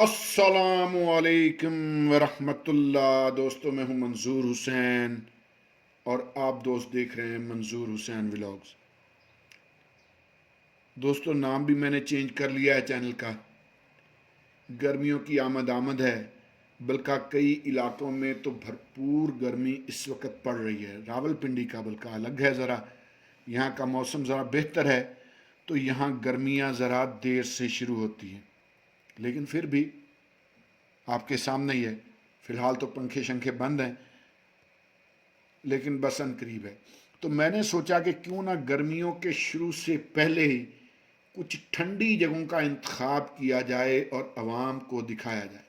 अस्सलामुअलैकुम वरहमतुल्लाह। दोस्तों, मैं हूं मंजूर हुसैन और आप दोस्त देख रहे हैं मंजूर हुसैन व्लॉग्स। दोस्तों, नाम भी मैंने चेंज कर लिया है चैनल का। गर्मियों की आमद है, बल्कि कई इलाकों में तो भरपूर गर्मी इस वक्त पड़ रही है। रावलपिंडी का बल्कि अलग है ज़रा, यहाँ का मौसम ज़रा बेहतर है, तो यहाँ गर्मियाँ ज़रा देर से शुरू होती हैं, लेकिन फिर भी आपके सामने ही है। फ़िलहाल तो पंखे शंखे बंद हैं, लेकिन बसंत करीब है, तो मैंने सोचा कि क्यों ना गर्मियों के शुरू से पहले ही कुछ ठंडी जगहों का इंतखाब किया जाए और आवाम को दिखाया जाए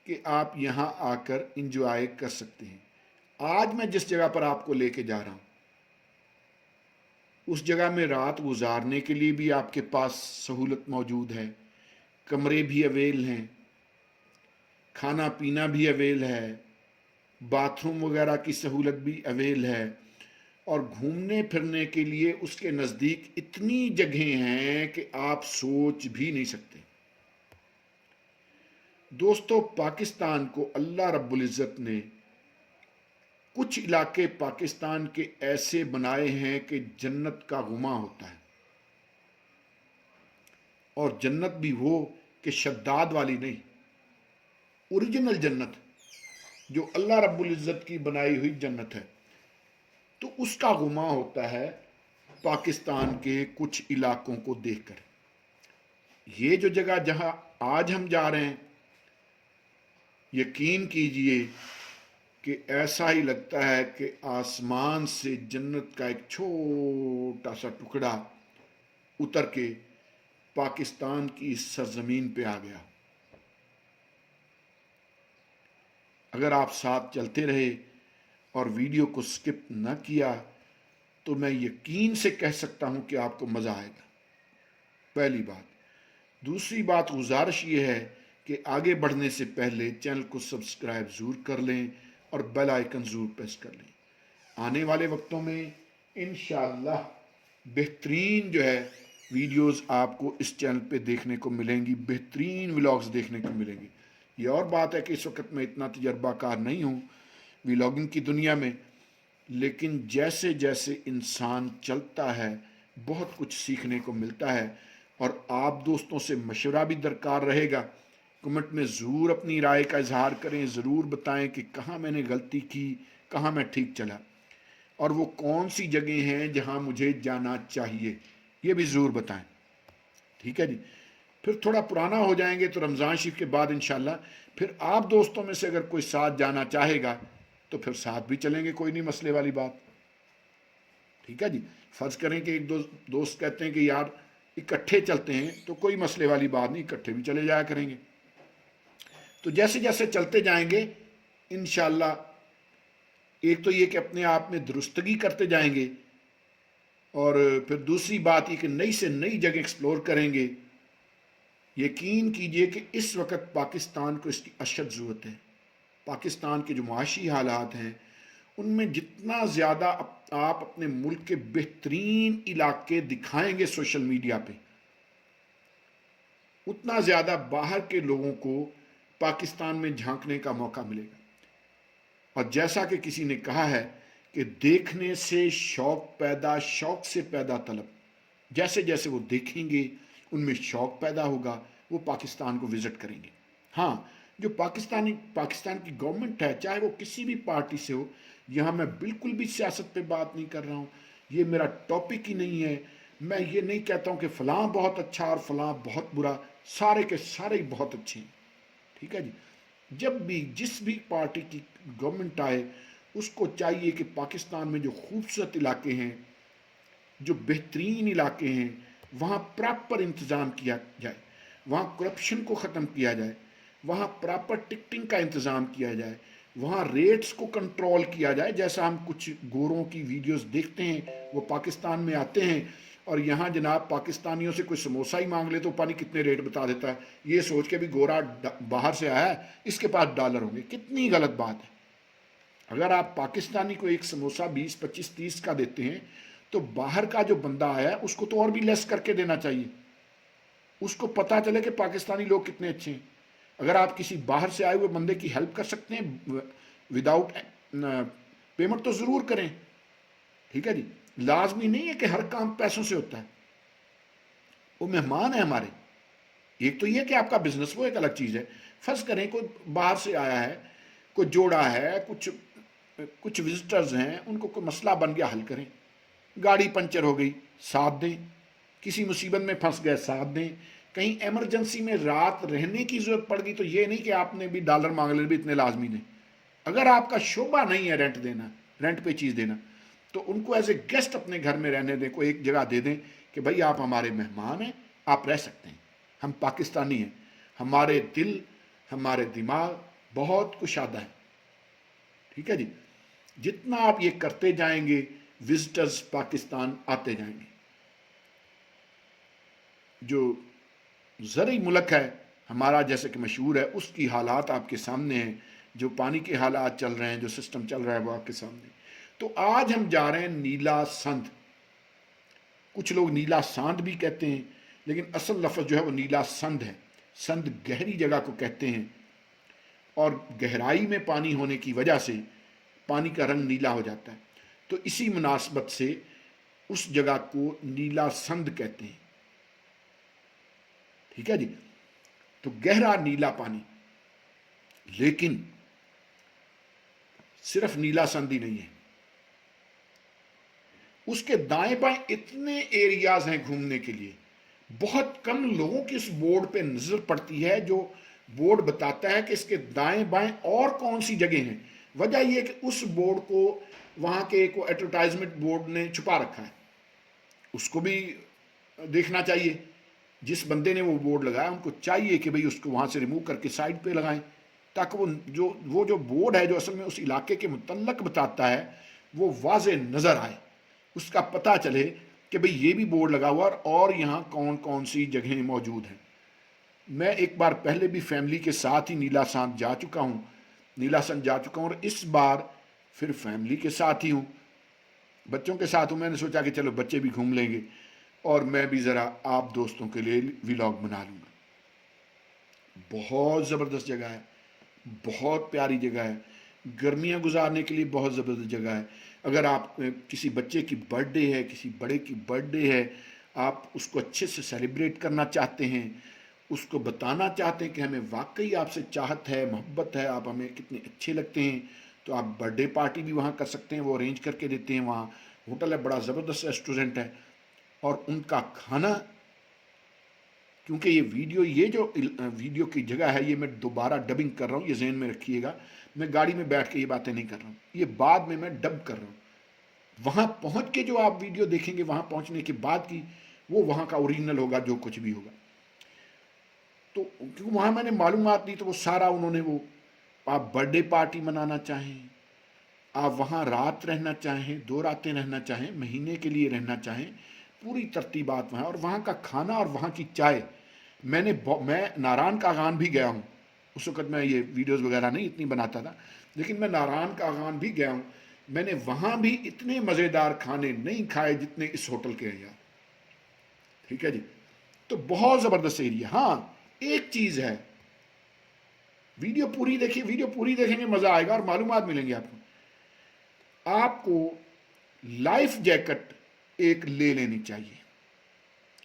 कि आप यहाँ आकर इंजॉय कर सकते हैं। आज मैं जिस जगह पर आपको लेके जा रहा हूँ, उस जगह में रात गुजारने के लिए भी आपके पास सहूलत मौजूद है, कमरे भी अवेल हैं, खाना पीना भी अवेल है, बाथरूम वगैरह की सहूलत भी अवेल है, और घूमने फिरने के लिए उसके नज़दीक इतनी जगहें हैं कि आप सोच भी नहीं सकते। दोस्तों, पाकिस्तान को अल्लाह रब्बुल इज़्ज़त ने कुछ इलाके पाकिस्तान के ऐसे बनाए हैं कि जन्नत का गुमा होता है, और जन्नत भी वो कि शद्दाद वाली नहीं, ओरिजिनल जन्नत जो अल्लाह रब्बुल इज़्ज़त की बनाई हुई जन्नत है। तो उसका गुमा होता है पाकिस्तान के कुछ इलाकों को देखकर। ये जो जगह जहां आज हम जा रहे हैं, यकीन कीजिए कि ऐसा ही लगता है कि आसमान से जन्नत का एक छोटा सा टुकड़ा उतर के पाकिस्तान की इस सरजमीन पे आ गया। अगर आप साथ चलते रहे और वीडियो को स्किप न किया तो मैं यकीन से कह सकता हूं कि आपको मज़ा आएगा। पहली बात। दूसरी बात, गुजारिश ये है कि आगे बढ़ने से पहले चैनल को सब्सक्राइब ज़रूर कर लें और बेल आइकन ज़रूर प्रेस कर लें। आने वाले वक्तों में इंशाअल्लाह बेहतरीन जो है वीडियोस आपको इस चैनल पे देखने को मिलेंगी, बेहतरीन व्लॉग्स देखने को मिलेंगे। ये और बात है कि इस वक्त मैं इतना तजर्बाकार नहीं हूँ व्लॉगिंग की दुनिया में, लेकिन जैसे जैसे इंसान चलता है बहुत कुछ सीखने को मिलता है, और आप दोस्तों से मशवरा भी दरकार रहेगा। कमेंट में ज़रूर अपनी राय का इजहार करें, ज़रूर बताएं कि कहाँ मैंने गलती की, कहाँ मैं ठीक चला, और वो कौन सी जगह हैं जहाँ मुझे जाना चाहिए, ये भी ज़रूर बताएं। ठीक है जी। फिर थोड़ा पुराना हो जाएंगे तो रमज़ान शरीफ के बाद इंशाल्लाह फिर आप दोस्तों में से अगर कोई साथ जाना चाहेगा तो फिर साथ भी चलेंगे, कोई नहीं मसले वाली बात। ठीक है जी। फ़र्ज़ करें कि एक दो दोस्त कहते हैं कि यार इकट्ठे चलते हैं, तो कोई मसले वाली बात नहीं, इकट्ठे भी चले जाया करेंगे। तो जैसे जैसे चलते जाएंगे इंशाल्लाह, एक तो ये कि अपने आप में दुरुस्तगी करते जाएंगे, और फिर दूसरी बात ये कि नई से नई जगह एक्सप्लोर करेंगे। यकीन कीजिए कि इस वक्त पाकिस्तान को इसकी अशद ज़रूरत है। पाकिस्तान के जो माशी हालात हैं उनमें जितना ज़्यादा आप अपने मुल्क के बेहतरीन इलाके दिखाएंगे सोशल मीडिया पे, उतना ज़्यादा बाहर के लोगों को पाकिस्तान में झांकने का मौका मिलेगा। और जैसा कि किसी ने कहा है कि देखने से शौक से पैदा तलब। जैसे जैसे वो देखेंगे उनमें शौक पैदा होगा, वो पाकिस्तान को विज़िट करेंगे। हाँ, जो पाकिस्तान की गवर्नमेंट है, चाहे वो किसी भी पार्टी से हो, यहाँ मैं बिल्कुल भी सियासत पे बात नहीं कर रहा हूँ, ये मेरा टॉपिक ही नहीं है। मैं ये नहीं कहता हूँ कि फ़लाँ बहुत अच्छा और फ़लाँ बहुत बुरा, सारे के सारे ही बहुत अच्छे हैं। ठीक है जी। जब भी जिस भी पार्टी की गवर्नमेंट आए, उसको चाहिए कि पाकिस्तान में जो खूबसूरत इलाके हैं, जो बेहतरीन इलाके हैं, वहाँ प्रॉपर इंतज़ाम किया जाए, वहाँ करप्शन को ख़त्म किया जाए, वहाँ प्रॉपर टिकटिंग का इंतज़ाम किया जाए, वहाँ रेट्स को कंट्रोल किया जाए। जैसा हम कुछ गोरों की वीडियोस देखते हैं, वो पाकिस्तान में आते हैं और यहाँ जनाब पाकिस्तानियों से कोई समोसा ही मांग ले तो पता नहीं कितने रेट बता देता है, ये सोच के भी गोरा बाहर से आया है, इसके पास डॉलर होंगे। कितनी गलत बात है। अगर आप पाकिस्तानी को एक समोसा 20, 25, 30 का देते हैं, तो बाहर का जो बंदा आया है उसको तो और भी लेस करके देना चाहिए। اس کو پتا چلے کہ پاکستانی لوگ کتنے اچھے ہیں. اگر آپ کسی باہر سے آئے ہوئے بندے کی ہیلپ کر سکتے ہیں وداؤٹ پیمنٹ تو ضرور کریں. ٹھیک ہے جی. لازمی نہیں ہے کہ ہر کام پیسوں سے ہوتا ہے. وہ مہمان ہیں ہمارے. ایک تو یہ کہ آپ کا بزنس وہ ایک الگ چیز ہے. فرض کریں کوئی باہر سے آیا ہے, کوئی جوڑا ہے, کچھ وزٹرز ہیں, ان کو کوئی مسئلہ بن گیا, حل کریں. گاڑی پنچر ہو گئی, ساتھ دیں. کسی مصیبت میں پھنس گئے, ساتھ دیں. کہیں ایمرجنسی میں رات رہنے کی ضرورت پڑ گئی تو یہ نہیں کہ آپ نے بھی ڈالر مانگ لے, بھی اتنے لازمی نہیں. اگر آپ کا شعبہ نہیں ہے رینٹ دینا, رینٹ پہ چیز دینا, تو ان کو ایز اے گیسٹ اپنے گھر میں رہنے دیں. کوئی ایک جگہ دے دیں کہ بھائی آپ ہمارے مہمان ہیں, آپ رہ سکتے ہیں. ہم پاکستانی ہیں, ہمارے دل, ہمارے دماغ بہت کشادہ ہے. ٹھیک ہے جی. جتنا آپ یہ کرتے جائیں گے وزٹرز پاکستان آتے جائیں گے. جو زرعی ملک ہے ہمارا, جیسے کہ مشہور ہے, اس کی حالات آپ کے سامنے ہیں. جو پانی کے حالات چل رہے ہیں, جو سسٹم چل رہا ہے, وہ آپ کے سامنے. تو آج ہم جا رہے ہیں نیلا سندھ. کچھ لوگ نیلا ساند بھی کہتے ہیں, لیکن اصل لفظ جو ہے وہ نیلا سندھ ہے. سندھ گہری جگہ کو کہتے ہیں, اور گہرائی میں پانی ہونے کی وجہ سے پانی کا رنگ نیلا ہو جاتا ہے. تو اسی مناسبت سے اس جگہ کو نیلا سندھ کہتے ہیں. ٹھیک ہے جی. تو گہرا نیلا پانی. لیکن صرف نیلا سندھ ہی نہیں ہے, اس کے دائیں بائیں اتنے ایریاز ہیں گھومنے کے لیے. بہت کم لوگوں کی اس بورڈ پہ نظر پڑتی ہے جو بورڈ بتاتا ہے کہ اس کے دائیں بائیں اور کون سی جگہ ہیں. وجہ یہ کہ اس بورڈ کو وہاں کے ایک ایڈورٹائزمنٹ بورڈ نے چھپا رکھا ہے. اس کو بھی دیکھنا چاہیے. جس بندے نے وہ بورڈ لگایا ان کو چاہیے کہ بھئی اس کو وہاں سے ریموو کر کے سائڈ پہ لگائیں, تاکہ وہ جو بورڈ ہے جو اصل میں اس علاقے کے متعلق بتاتا ہے وہ واضح نظر آئے. اس کا پتہ چلے کہ بھئی یہ بھی بورڈ لگا ہوا اور یہاں کون کون سی جگہیں موجود ہیں. میں ایک بار پہلے بھی فیملی کے ساتھ ہی نیلا سندھ جا چکا ہوں, اور اس بار پھر فیملی کے ساتھ ہی ہوں, بچوں کے ساتھ ہوں. میں نے سوچا کہ چلو بچے بھی گھوم لیں گے اور میں بھی ذرا آپ دوستوں کے لیے ویلاگ بنا لوں گا. بہت زبردست جگہ ہے, بہت پیاری جگہ ہے, گرمیاں گزارنے کے لیے بہت زبردست جگہ ہے. اگر آپ کسی بچے کی برتھ ڈے ہے, کسی بڑے کی برتھ ڈے ہے, آپ اس کو اچھے سے سیلیبریٹ کرنا چاہتے ہیں, اس کو بتانا چاہتے ہیں کہ ہمیں واقعی آپ سے چاہت ہے, محبت ہے, آپ ہمیں کتنے اچھے لگتے ہیں, تو آپ برتھ ڈے پارٹی بھی وہاں کر سکتے ہیں. وہ ارینج کر کے دیتے ہیں. وہاں ہوٹل ہے, بڑا زبردست ریسٹورنٹ ہے. اور ان کا کھانا, کیونکہ یہ جو ویڈیو کی جگہ ہے, یہ میں دوبارہ ڈبنگ کر رہا ہوں, یہ ذہن میں رکھیے گا. میں گاڑی میں بیٹھ کے یہ باتیں نہیں کر رہا ہوں, یہ بعد میں ڈب کر رہا ہوں. وہاں پہنچ کے جو آپ ویڈیو دیکھیں گے, وہاں پہنچنے کے بعد کی, وہ وہاں کا اوریجنل ہوگا جو کچھ بھی ہوگا. تو کیونکہ وہاں میں نے معلومات دی تو وہ سارا انہوں نے, وہ آپ برتھ ڈے پارٹی منانا چاہیں, آپ وہاں رات رہنا چاہیں, 2 راتیں رہنا چاہیں, مہینے کے لیے رہنا چاہیں, پوری ترتیبات وہاں. اور وہاں کا کھانا اور وہاں کی چائے. میں ناران کاغان بھی گیا ہوں. اس وقت میں یہ ویڈیوز وغیرہ نہیں اتنی بناتا تھا, لیکن میں ناران کاغان بھی گیا ہوں. میں نے وہاں بھی اتنے مزیدار کھانے نہیں کھائے جتنے اس ہوٹل کے ہیں یار. ٹھیک ہے جی. تو بہت زبردست ایریا. ہاں ایک چیز ہے, ویڈیو پوری دیکھیں گے, مزہ آئے گا اور معلومات ملیں گی آپ کو. آپ کو لائف جیکٹ ایک لے لینی چاہیے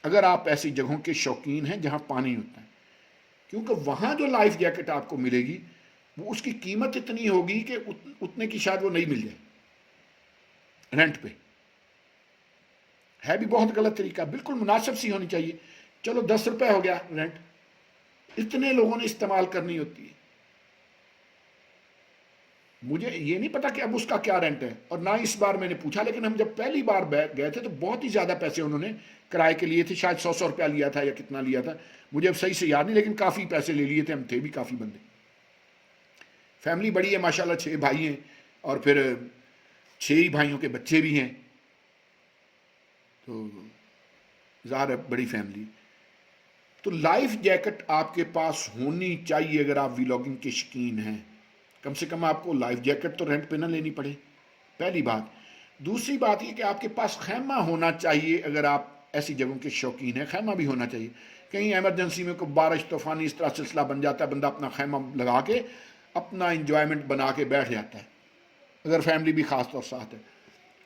اگر آپ ایسی جگہوں کے شوقین ہیں جہاں پانی ہوتا ہے, کیونکہ وہاں جو لائف جیکٹ آپ کو ملے گی وہ اس کی قیمت اتنی ہوگی کہ اتنے کی شاید وہ نہیں مل جائے رینٹ پہ. ہے بھی بہت غلط طریقہ, بالکل مناسب سی ہونی چاہیے. چلو 10 روپے ہو گیا رینٹ, اتنے لوگوں نے استعمال کرنی ہوتی ہے. مجھے یہ نہیں پتا کہ اب اس کا کیا رینٹ ہے, اور نہ اس بار میں نے پوچھا, لیکن ہم جب پہلی بار گئے تھے تو بہت ہی زیادہ پیسے انہوں نے کرائے کے لیے تھے. شاید 100 روپیہ لیا تھا یا کتنا لیا تھا, مجھے اب صحیح سے یاد نہیں, لیکن کافی پیسے لے لیے تھے. ہم تھے بھی کافی بندے, فیملی بڑی ہے ماشاءاللہ, 6 بھائی ہیں اور پھر 6 ہی بھائیوں کے بچے بھی ہیں, تو ظاہر ہے بڑی فیملی. تو لائف جیکٹ آپ کے پاس ہونی چاہیے اگر آپ ویلاگنگ کے شوقین ہیں. کم سے کم آپ کو لائف جیکٹ تو رینٹ پہ نہ لینی پڑے, پہلی بات. دوسری بات یہ کہ آپ کے پاس خیمہ ہونا چاہیے اگر آپ ایسی جگہوں کے شوقین ہیں. خیمہ بھی ہونا چاہیے کہیں ایمرجنسی میں کوئی بارش طوفانی اس طرح سلسلہ بن جاتا ہے، بندہ اپنا خیمہ لگا کے اپنا انجوائمنٹ بنا کے بیٹھ جاتا ہے، اگر فیملی بھی خاص طور ساتھ ہے.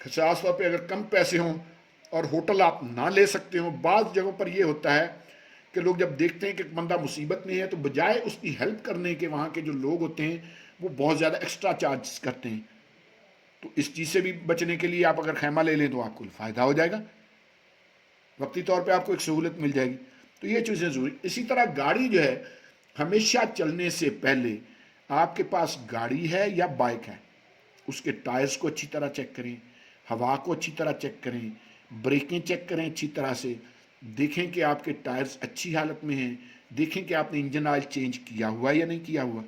خاص طور پہ اگر کم پیسے ہوں اور ہوٹل آپ نہ لے سکتے ہوں، بعض جگہوں پر یہ ہوتا ہے کہ لوگ جب دیکھتے ہیں کہ بندہ مصیبت میں ہے تو بجائے اس کی ہیلپ کرنے کے وہاں کے جو لوگ ہوتے ہیں وہ بہت زیادہ ایکسٹرا چارجز کرتے ہیں. تو اس چیز سے بھی بچنے کے لیے آپ اگر خیمہ لے لیں تو آپ کو فائدہ ہو جائے گا، وقتی طور پہ آپ کو ایک سہولت مل جائے گی. تو یہ چیزیں ضروری. اسی طرح گاڑی جو ہے ہمیشہ چلنے سے پہلے آپ کے پاس گاڑی ہے یا بائک ہے، اس کے ٹائرز کو اچھی طرح چیک کریں، ہوا کو اچھی طرح چیک کریں، بریکیں چیک کریں اچھی طرح سے، دیکھیں کہ آپ کے ٹائرز اچھی حالت میں ہیں، دیکھیں کہ آپ نے انجن آئل چینج کیا ہوا یا نہیں کیا ہوا.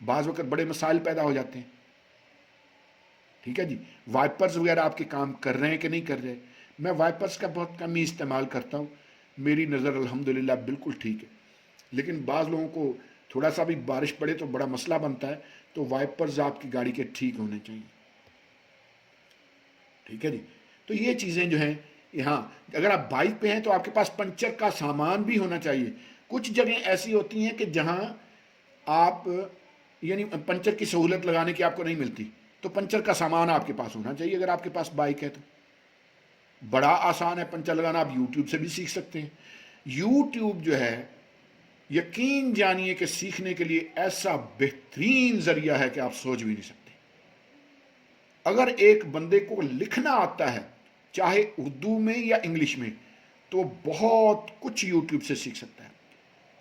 بعض وقت بڑے مسائل پیدا ہو جاتے ہیں. ٹھیک ہے جی. وائپرز وغیرہ آپ کے کام کر رہے ہیں کہ نہیں کر رہے. میں وائپرز کا بہت کم ہی استعمال کرتا ہوں، میری نظر الحمدللہ بالکل ٹھیک ہے. لیکن بعض لوگوں کو تھوڑا سا بھی بارش پڑے تو بڑا مسئلہ بنتا ہے، تو وائپرز آپ کی گاڑی کے ٹھیک ہونے چاہیے. ٹھیک ہے جی. تو یہ چیزیں جو ہیں یہاں، اگر آپ بائک پہ ہیں تو آپ کے پاس پنچر کا سامان بھی ہونا چاہیے. کچھ جگہیں ایسی ہوتی ہیں کہ جہاں آپ یعنی پنچر کی سہولت لگانے کی آپ کو نہیں ملتی، تو پنچر کا سامان آپ کے پاس ہونا چاہیے. اگر آپ کے پاس بائک ہے تو بڑا آسان ہے پنچر لگانا، آپ یوٹیوب سے بھی سیکھ سکتے ہیں. یوٹیوب جو ہے یقین جانیے کہ سیکھنے کے لیے ایسا بہترین ذریعہ ہے کہ آپ سوچ بھی نہیں سکتے. اگر ایک بندے کو لکھنا آتا ہے چاہے اردو میں یا انگلش میں تو بہت کچھ یوٹیوب سے سیکھ سکتا ہے.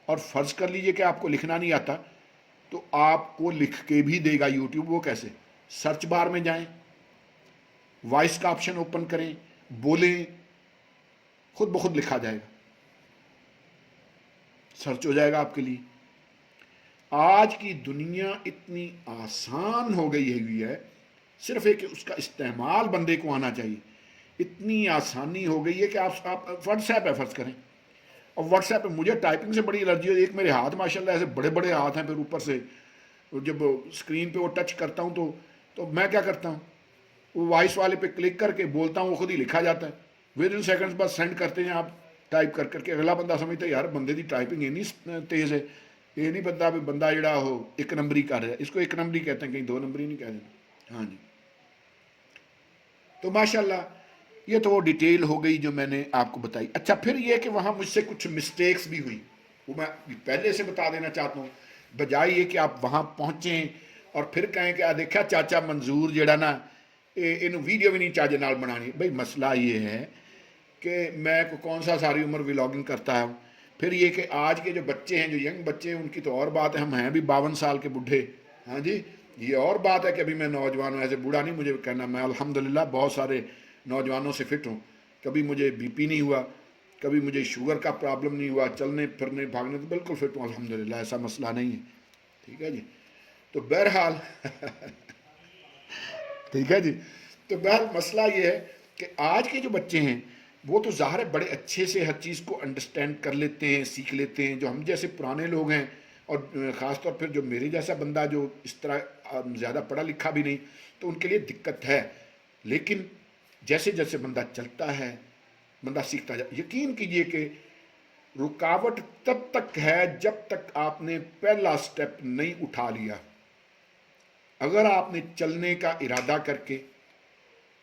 اور فرض کر لیجئے کہ آپ کو لکھنا نہیں آتا تو آپ کو لکھ کے بھی دے گا یوٹیوب. وہ کیسے؟ سرچ بار میں جائیں، وائس کا آپشن اوپن کریں، بولیں، خود بخود لکھا جائے گا، سرچ ہو جائے گا آپ کے لیے. آج کی دنیا اتنی آسان ہو گئی ہوئی ہے، صرف ایک اس کا استعمال بندے کو آنا چاہیے. اتنی آسانی ہو گئی ہے کہ آپ واٹس ایپ ہے فرض کریں، اور واٹس ایپ پہ مجھے ٹائپنگ سے بڑی الرجی ہے. ایک میرے ہاتھ ماشاءاللہ ایسے بڑے بڑے ہاتھ ہیں، پھر اوپر سے جب اسکرین پہ وہ ٹچ کرتا ہوں تو میں کیا کرتا ہوں، وہ وائس والے پہ کلک کر کے بولتا ہوں، وہ خود ہی لکھا جاتا ہے. ود ان سیکنڈز بعد سینڈ کرتے ہیں آپ ٹائپ کر کے. اگلا بندہ سمجھتا ہے یار بندے دی ٹائپنگ اتنی تیز ہے، یہ نہیں پتا بھی بندہ جڑا ہو ایک نمبری کر رہا ہے. اس کو ایک نمبری کہتے ہیں، کہیں دو نمبری نہیں کہہ دیتے. ہاں جی. تو ماشاءاللہ یہ تو وہ ڈیٹیل ہو گئی جو میں نے آپ کو بتائی. اچھا پھر یہ کہ وہاں مجھ سے کچھ مسٹیکس بھی ہوئی، وہ میں پہلے سے بتا دینا چاہتا ہوں، بجائے یہ کہ آپ وہاں پہنچیں اور پھر کہیں کہ دیکھا چاچا منظور جڑا نا یہ ویڈیو بھی نہیں چاجے نال بنانی. بھائی مسئلہ یہ ہے کہ میں کون سا ساری عمر ولاگنگ کرتا ہوں. پھر یہ کہ آج کے جو بچے ہیں، جو ینگ بچے ہیں، ان کی تو اور بات ہے، ہم ہیں بھی 52 سال کے بڈھے. ہاں جی. یہ اور بات ہے کہ ابھی میں نوجوان ہوں، ایسے بوڑھا نہیں مجھے کہنا. میں الحمدللہ بہت سارے نوجوانوں سے فٹ ہوں. کبھی مجھے بی پی نہیں ہوا، کبھی مجھے شوگر کا پرابلم نہیں ہوا، چلنے پھرنے بھاگنے تو بالکل فٹ ہوں الحمدللہ، ایسا مسئلہ نہیں ہے. ٹھیک ہے جی. تو بہرحال ٹھیک ہے جی. تو بہرحال مسئلہ یہ ہے کہ آج کے جو بچے ہیں وہ تو ظاہر ہے بڑے اچھے سے ہر چیز کو انڈرسٹینڈ کر لیتے ہیں، سیکھ لیتے ہیں. جو ہم جیسے پرانے لوگ ہیں، اور خاص طور پھر جو میرے جیسا بندہ جو اس طرح زیادہ پڑھا لکھا بھی نہیں، تو ان کے لیے دقت ہے. لیکن جیسے جیسے بندہ چلتا ہے بندہ سیکھتا جائے. یقین کیجئے کہ رکاوٹ تب تک ہے جب تک آپ نے پہلا سٹیپ نہیں اٹھا لیا. اگر آپ نے چلنے کا ارادہ کر کے،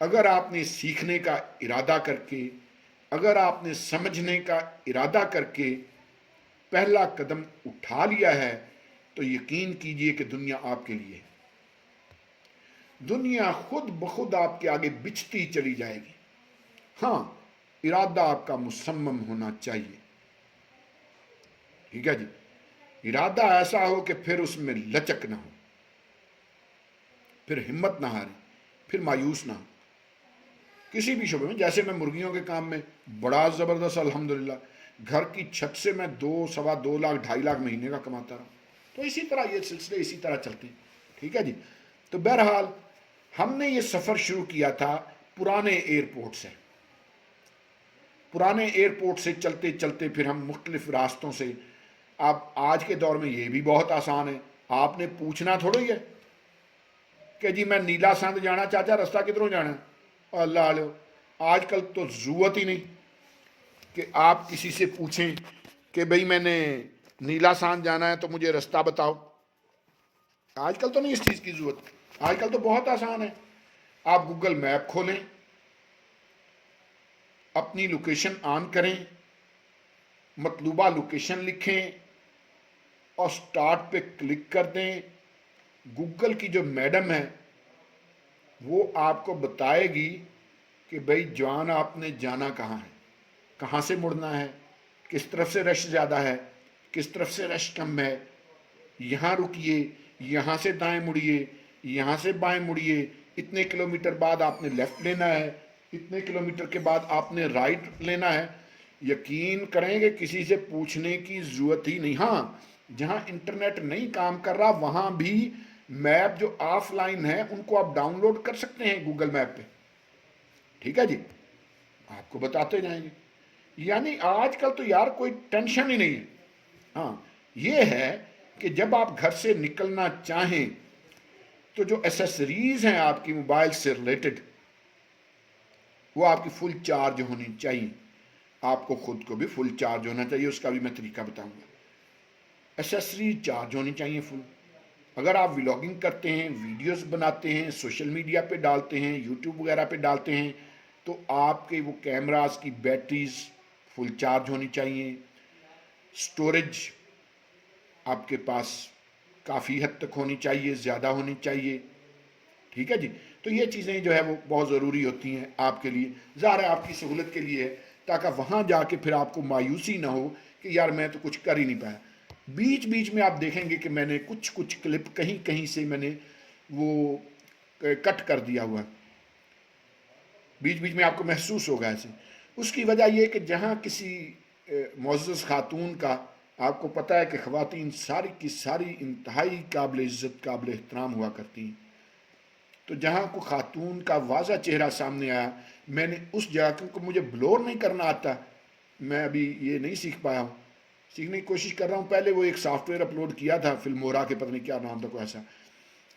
اگر آپ نے سیکھنے کا ارادہ کر کے، اگر آپ نے سمجھنے کا ارادہ کر کے پہلا قدم اٹھا لیا ہے تو یقین کیجئے کہ دنیا آپ کے لیے، دنیا خود بخود آپ کے آگے بچھتی چلی جائے گی. ہاں ارادہ آپ کا مصمم ہونا چاہیے. ٹھیک ہے جی. ارادہ ایسا ہو کہ پھر اس میں لچک نہ ہو، پھر ہمت نہ ہارے، پھر مایوس نہ ہو کسی بھی شعبے میں. جیسے میں مرغیوں کے کام میں بڑا زبردست الحمدللہ گھر کی چھت سے میں 2.25 لاکھ 2.5 لاکھ مہینے کا کماتا رہا. تو اسی طرح یہ سلسلے اسی طرح چلتے ہیں. ٹھیک ہے جی. تو بہرحال ہم نے یہ سفر شروع کیا تھا پرانے ایئرپورٹ سے. پرانے ایئرپورٹ سے چلتے چلتے پھر ہم مختلف راستوں سے. اب آج کے دور میں یہ بھی بہت آسان ہے، آپ نے پوچھنا تھوڑا ہی ہے کہ جی میں نیلا سندھ جانا چاچا رستہ کدھروں جانا ہے. اللہ علیہ آج کل تو ضرورت ہی نہیں کہ آپ کسی سے پوچھیں کہ بھئی میں نے نیلا سان جانا ہے تو مجھے رستہ بتاؤ. آج کل تو نہیں اس چیز کی ضرورت. آج کل تو بہت آسان ہے. آپ گوگل میپ کھولیں, اپنی لوکیشن آن کریں, مطلوبہ لوکیشن لکھیں اور سٹارٹ پہ کلک کر دیں. گوگل کی جو میڈم ہے وہ آپ کو بتائے گی کہ بھئی جوان آپ نے جانا کہاں ہے, کہاں سے مڑنا ہے, کس طرف سے رش زیادہ ہے, کس طرف سے رش کم ہے, یہاں رکیے, یہاں سے دائیں مڑیے, یہاں سے بائیں مڑیے, اتنے کلومیٹر بعد آپ نے لیفٹ لینا ہے, اتنے کلومیٹر کے بعد آپ نے رائٹ لینا ہے. یقین کریں کہ کسی سے پوچھنے کی ضرورت ہی نہیں. ہاں, جہاں انٹرنیٹ نہیں کام کر رہا وہاں بھی میپ جو آف لائن ہے ان کو آپ ڈاؤن لوڈ کر سکتے ہیں گوگل میپ پہ. ٹھیک ہے جی, آپ کو بتاتے جائیں گے. یعنی آج کل تو یار کوئی ٹینشن ہی نہیں ہے. ہاں, یہ ہے کہ جب آپ گھر سے نکلنا چاہیں تو جو ایسیسریز ہیں آپ کی موبائل سے ریلیٹڈ وہ آپ کی فل چارج ہونی چاہیے. آپ کو خود کو بھی فل چارج ہونا چاہیے, اس کا بھی میں طریقہ بتاؤں گا. ایسیسریز چارج ہونی چاہیے فل. اگر آپ ولاگنگ کرتے ہیں, ویڈیوز بناتے ہیں, سوشل میڈیا پہ ڈالتے ہیں, یوٹیوب وغیرہ پہ ڈالتے ہیں, تو آپ کے وہ کیمراز کی بیٹریز فل چارج ہونی چاہیے. سٹوریج آپ کے پاس کافی حد تک ہونی چاہیے, زیادہ ہونی چاہیے. ٹھیک ہے جی, تو یہ چیزیں جو ہے وہ بہت ضروری ہوتی ہیں آپ کے لیے. ظاہر ہے آپ کی سہولت کے لیے ہے, تاکہ وہاں جا کے پھر آپ کو مایوسی نہ ہو کہ یار میں تو کچھ کر ہی نہیں پایا. بیچ بیچ میں آپ دیکھیں گے کہ میں نے کچھ کلپ کہیں کہیں سے میں نے وہ کٹ کر دیا ہوا. بیچ بیچ میں آپ کو محسوس ہوگا ایسے. اس کی وجہ یہ کہ جہاں کسی معزز خاتون کا, آپ کو پتہ ہے کہ خواتین ساری کی ساری انتہائی قابل عزت قابل احترام ہوا کرتی ہیں, تو جہاں کو خاتون کا واضح چہرہ سامنے آیا, میں نے اس جگہ, کیونکہ مجھے بلور نہیں کرنا آتا, میں ابھی یہ نہیں سیکھ پایا ہوں, سیکھنے کی کوشش کر رہا ہوں. پہلے وہ ایک سافٹ ویئر اپلوڈ کیا تھا فلمورا کے, پتہ نہیں کیا نام تھا کوئی ایسا,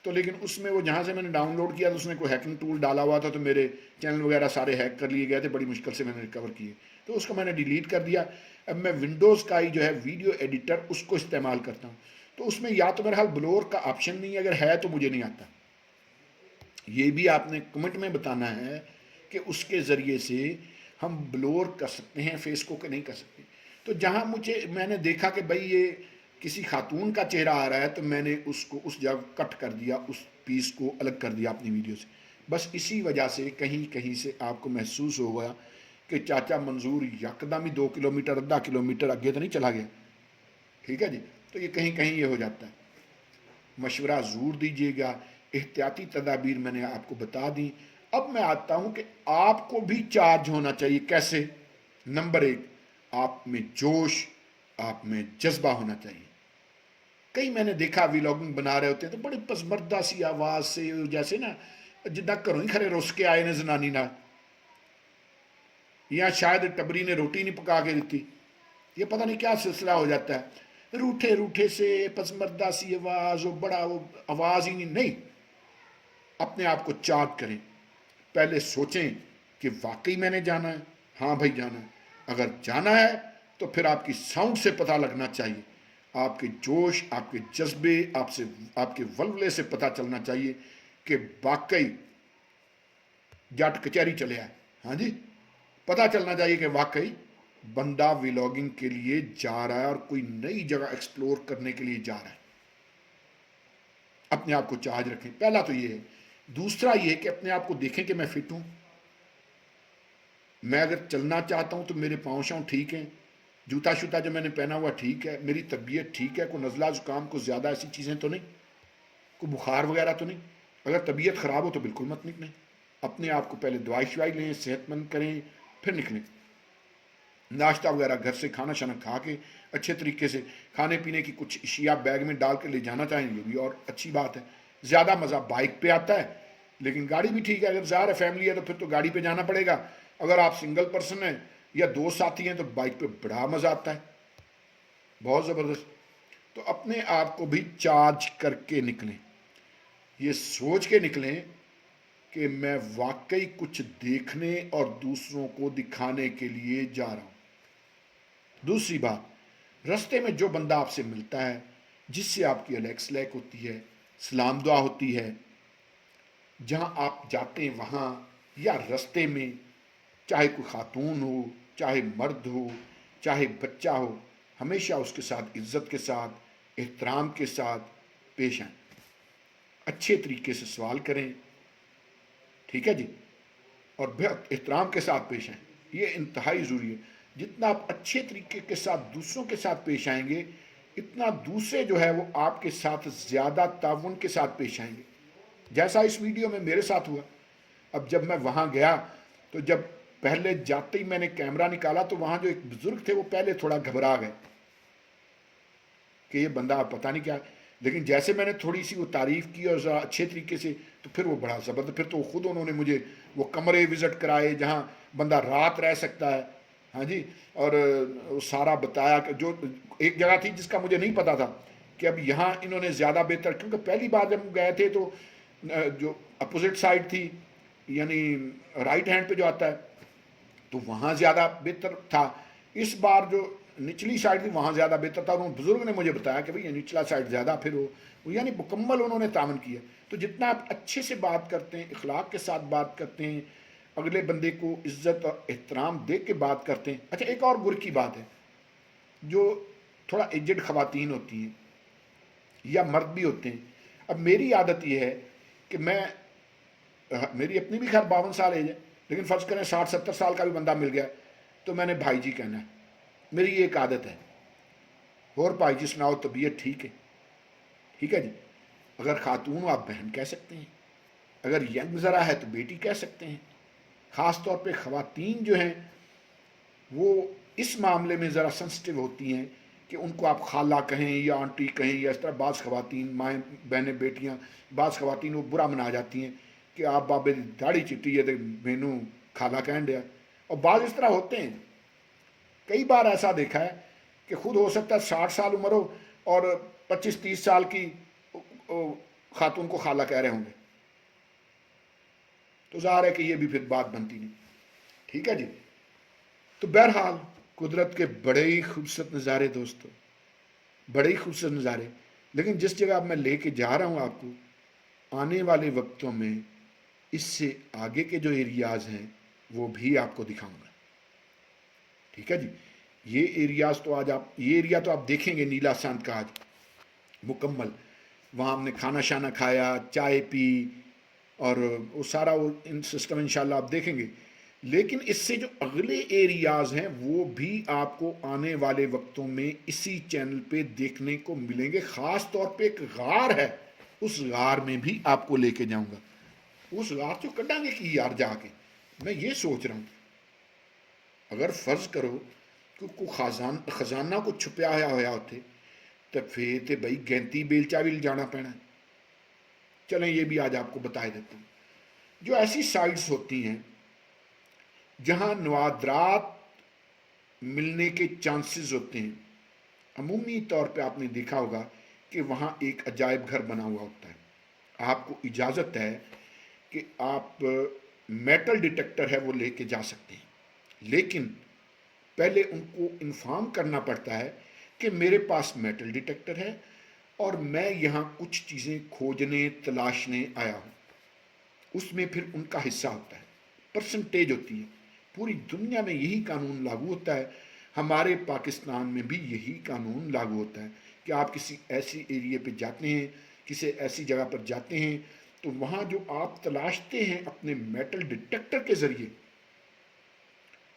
تو لیکن اس میں وہ جہاں سے میں نے ڈاؤن لوڈ کیا تو اس نے کوئی ہیکنگ ٹول ڈالا ہوا تھا, تو میرے چینل وغیرہ سارے ہیک کر لیے گئے تھے. بڑی مشکل سے میں نے ریکور کیے, تو اس کو میں نے ڈیلیٹ کر دیا. اب میں ونڈوز کا ہی جو ہے ویڈیو ایڈیٹر اس کو استعمال کرتا ہوں. تو اس میں یا تو میرا حال بلور کا آپشن نہیں ہے, اگر ہے تو مجھے نہیں آتا. یہ بھی آپ نے کمنٹ میں بتانا ہے کہ اس کے ذریعے سے ہم بلور کر سکتے ہیں فیس کو کہ نہیں کر سکتے. تو جہاں میں نے دیکھا کہ بھئی یہ کسی خاتون کا چہرہ آ رہا ہے, تو میں نے اس کو اس جگہ کٹ کر دیا, اس پیس کو الگ کر دیا اپنی ویڈیو سے. بس اسی وجہ سے کہیں کہیں سے آپ کو محسوس ہوگا کہ چاچا منظور یکدم ہی 2 کلومیٹر آدھا کلومیٹر آگے تو نہیں چلا گیا. ٹھیک ہے جی, تو یہ کہیں کہیں یہ ہو جاتا ہے. مشورہ ضرور دیجیے گا. احتیاطی تدابیر میں نے آپ کو بتا دی. اب میں آتا ہوں کہ آپ کو بھی چارج ہونا چاہیے. کیسے؟ نمبر 1, آپ میں جوش, آپ میں جذبہ ہونا چاہیے. کئی میں نے دیکھا ویلاگنگ بنا رہے ہوتے ہیں تو بڑی پسمردہ سی آواز سے, جیسے نا جدہ کروں ہی کھڑے رس کے آئے نے زنانی نہ, یا شاید ٹبری نے روٹی نہیں پکا کے دیتی. یہ پتہ نہیں کیا سلسلہ ہو جاتا ہے. روٹھے روٹھے سے پسمردہ سی آواز, وہ بڑا وہ آواز ہی نہیں. اپنے آپ کو چارج کریں. پہلے سوچیں کہ واقعی میں نے جانا ہے. ہاں بھائی جانا ہے. اگر جانا ہے تو پھر آپ کی ساؤنڈ سے پتہ لگنا چاہیے, آپ کے جوش, آپ کے جذبے, آپ کے ولولے سے پتہ چلنا چاہیے کہ واقعی جٹ کچہری چلے آئے. ہاں جی, پتہ چلنا چاہیے کہ واقعی بندہ ولاگنگ کے لیے جا رہا ہے اور کوئی نئی جگہ ایکسپلور کرنے کے لیے جا رہا ہے. اپنے آپ کو چارج رکھیں. پہلا تو یہ ہے. دوسرا یہ کہ اپنے آپ کو دیکھیں کہ میں فٹ ہوں. میں اگر چلنا چاہتا ہوں تو میرے پاؤں شاؤں ٹھیک ہیں, جوتا شوتا جو میں نے پہنا ہوا ٹھیک ہے, میری طبیعت ٹھیک ہے, کوئی نزلہ زکام کو زیادہ ایسی چیزیں تو نہیں, کوئی بخار وغیرہ تو نہیں. اگر طبیعت خراب ہو تو بالکل مت نکلیں. اپنے آپ کو پہلے دوائی شوائی لیں, صحت مند کریں, پھر نکلیں. ناشتہ وغیرہ گھر سے کھانا شانا کھا کے اچھے طریقے سے, کھانے پینے کی کچھ اشیاء بیگ میں ڈال کے لے جانا چاہیں, یہ بھی اور اچھی بات ہے. زیادہ مزہ بائک پہ آتا ہے, لیکن گاڑی بھی ٹھیک ہے. اگر ظاہر ہے فیملی ہے تو پھر تو گاڑی پہ جانا پڑے گا. اگر آپ سنگل پرسن ہیں یا 2 ساتھی ہیں تو بائک پہ بڑا مزہ آتا ہے, بہت زبردست. تو اپنے آپ کو بھی چارج کر کے نکلیں. یہ سوچ کے نکلیں کہ میں واقعی کچھ دیکھنے اور دوسروں کو دکھانے کے لیے جا رہا ہوں. دوسری بات, رستے میں جو بندہ آپ سے ملتا ہے، جس سے آپ کی الیکس لیک ہوتی ہے، سلام دعا ہوتی ہے، جہاں آپ جاتے ہیں وہاں، یا رستے میں، چاہے کوئی خاتون ہو، چاہے مرد ہو، چاہے بچہ ہو، ہمیشہ اس کے ساتھ عزت کے ساتھ، احترام کے ساتھ پیش آئیں، اچھے طریقے سے سوال کریں، ٹھیک ہے جی، اور بہت احترام کے ساتھ پیش آئیں، یہ انتہائی ضروری ہے۔ جتنا آپ اچھے طریقے کے ساتھ دوسروں کے ساتھ پیش آئیں گے، اتنا دوسرے جو ہے وہ آپ کے ساتھ زیادہ تعاون کے ساتھ پیش آئیں گے، جیسا اس ویڈیو میں میرے ساتھ ہوا۔ اب جب میں وہاں گیا تو جب پہلے جاتے ہی میں نے کیمرہ نکالا تو وہاں جو ایک بزرگ تھے وہ پہلے تھوڑا گھبرا گئے کہ یہ بندہ پتہ نہیں کیا، لیکن جیسے میں نے تھوڑی سی وہ تعریف کی اور ذرا اچھے طریقے سے، تو پھر وہ بڑا زبردست، پھر تو خود انہوں نے مجھے وہ کمرے وزٹ کرائے جہاں بندہ رات رہ سکتا ہے، ہاں جی، اور وہ سارا بتایا کہ جو ایک جگہ تھی جس کا مجھے نہیں پتا تھا کہ اب یہاں انہوں نے زیادہ بہتر، کیونکہ پہلی بار جب ہم گئے تھے تو جو اپوزٹ سائڈ تھی، یعنی رائٹ ہینڈ پہ جو آتا ہے، تو وہاں زیادہ بہتر تھا۔ اس بار جو نچلی سائڈ تھی وہاں زیادہ بہتر تھا، اور بزرگ نے مجھے بتایا کہ بھئی یہ نچلا سائڈ زیادہ، پھر وہ یعنی مکمل انہوں نے تعاون کیا۔ تو جتنا آپ اچھے سے بات کرتے ہیں، اخلاق کے ساتھ بات کرتے ہیں، اگلے بندے کو عزت اور احترام دے کے بات کرتے ہیں۔ اچھا، ایک اور گر کی بات ہے، جو تھوڑا ایجڈ خواتین ہوتی ہیں یا مرد بھی ہوتے ہیں۔ اب میری عادت یہ ہے کہ میری اپنی بھی خیر 52 سال ایج ہے، لیکن فرض کریں 60 70 سال کا بھی بندہ مل گیا تو میں نے بھائی جی کہنا ہے، میری یہ ایک عادت ہے۔ اور بھائی جی سناؤ، طبیعت ٹھیک ہے؟ ٹھیک ہے جی۔ اگر خاتون ہو آپ بہن کہہ سکتے ہیں، اگر ینگ ذرا ہے تو بیٹی کہہ سکتے ہیں۔ خاص طور پہ خواتین جو ہیں وہ اس معاملے میں ذرا سنسٹیو ہوتی ہیں کہ ان کو آپ خالہ کہیں یا آنٹی کہیں، یا اس طرح بعض خواتین، مائیں بہنیں بیٹیاں، بعض خواتین وہ برا منا جاتی ہیں کہ آپ بابے دی داڑھی چٹی ہے تو مینو خالہ کہن دیا، اور بعض اس طرح ہوتے ہیں۔ کئی بار ایسا دیکھا ہے کہ خود ہو سکتا ہے 60 سال عمر ہو اور 25 30 سال کی خاتون کو خالہ کہہ رہے ہوں گے، تو ظاہر ہے کہ یہ بھی پھر بات بنتی نہیں، ٹھیک ہے جی۔ تو بہرحال قدرت کے بڑے ہی خوبصورت نظارے دوستو، بڑے ہی خوبصورت نظارے، لیکن جس جگہ اب میں لے کے جا رہا ہوں آپ کو، آنے والے وقتوں میں اس سے آگے کے جو ایریاز ہیں وہ بھی آپ کو دکھاؤں گا، ٹھیک ہے جی۔ یہ ایریاز تو آج یہ ایریا تو آپ دیکھیں گے نیلا سانت کا آج مکمل، وہاں ہم نے کھانا شانا کھایا، چائے پی، اور وہ سارا وہ ان سسٹم انشاءاللہ آپ دیکھیں گے۔ لیکن اس سے جو اگلے ایریاز ہیں وہ بھی آپ کو آنے والے وقتوں میں اسی چینل پہ دیکھنے کو ملیں گے۔ خاص طور پہ ایک غار ہے، اس غار میں بھی آپ کو لے کے جاؤں گا۔ اس غار تو کڈا گے کی یار جا کے، میں یہ سوچ رہا ہوں، اگر فرض کرو کہ کوئی خزانہ کو چھپیا ہوا ہوتے تو پھر تو بھائی گینتی بیلچا بھی جانا پینا ہے۔ چلیں یہ بھی آج آپ کو بتا دیتا ہوں۔ جو ایسی سائٹس ہوتی ہیں جہاں نوادرات ملنے کے چانسز ہوتے ہیں، عمومی طور پہ آپ نے دیکھا ہوگا کہ وہاں ایک عجائب گھر بنا ہوا ہوتا ہے۔ آپ کو اجازت ہے کہ آپ میٹل ڈیٹیکٹر ہے وہ لے کے جا سکتے ہیں، لیکن پہلے ان کو انفارم کرنا پڑتا ہے کہ میرے پاس میٹل ڈیٹیکٹر ہے اور میں یہاں کچھ چیزیں کھوجنے تلاشنے آیا ہوں۔ اس میں پھر ان کا حصہ ہوتا ہے، پرسنٹیج ہوتی ہے۔ پوری دنیا میں یہی قانون لاگو ہوتا ہے، ہمارے پاکستان میں بھی یہی قانون لاگو ہوتا ہے کہ آپ کسی ایسی ایریے پہ جاتے ہیں، کسی ایسی جگہ پر جاتے ہیں، تو وہاں جو آپ تلاشتے ہیں اپنے میٹل ڈیٹیکٹر کے ذریعے،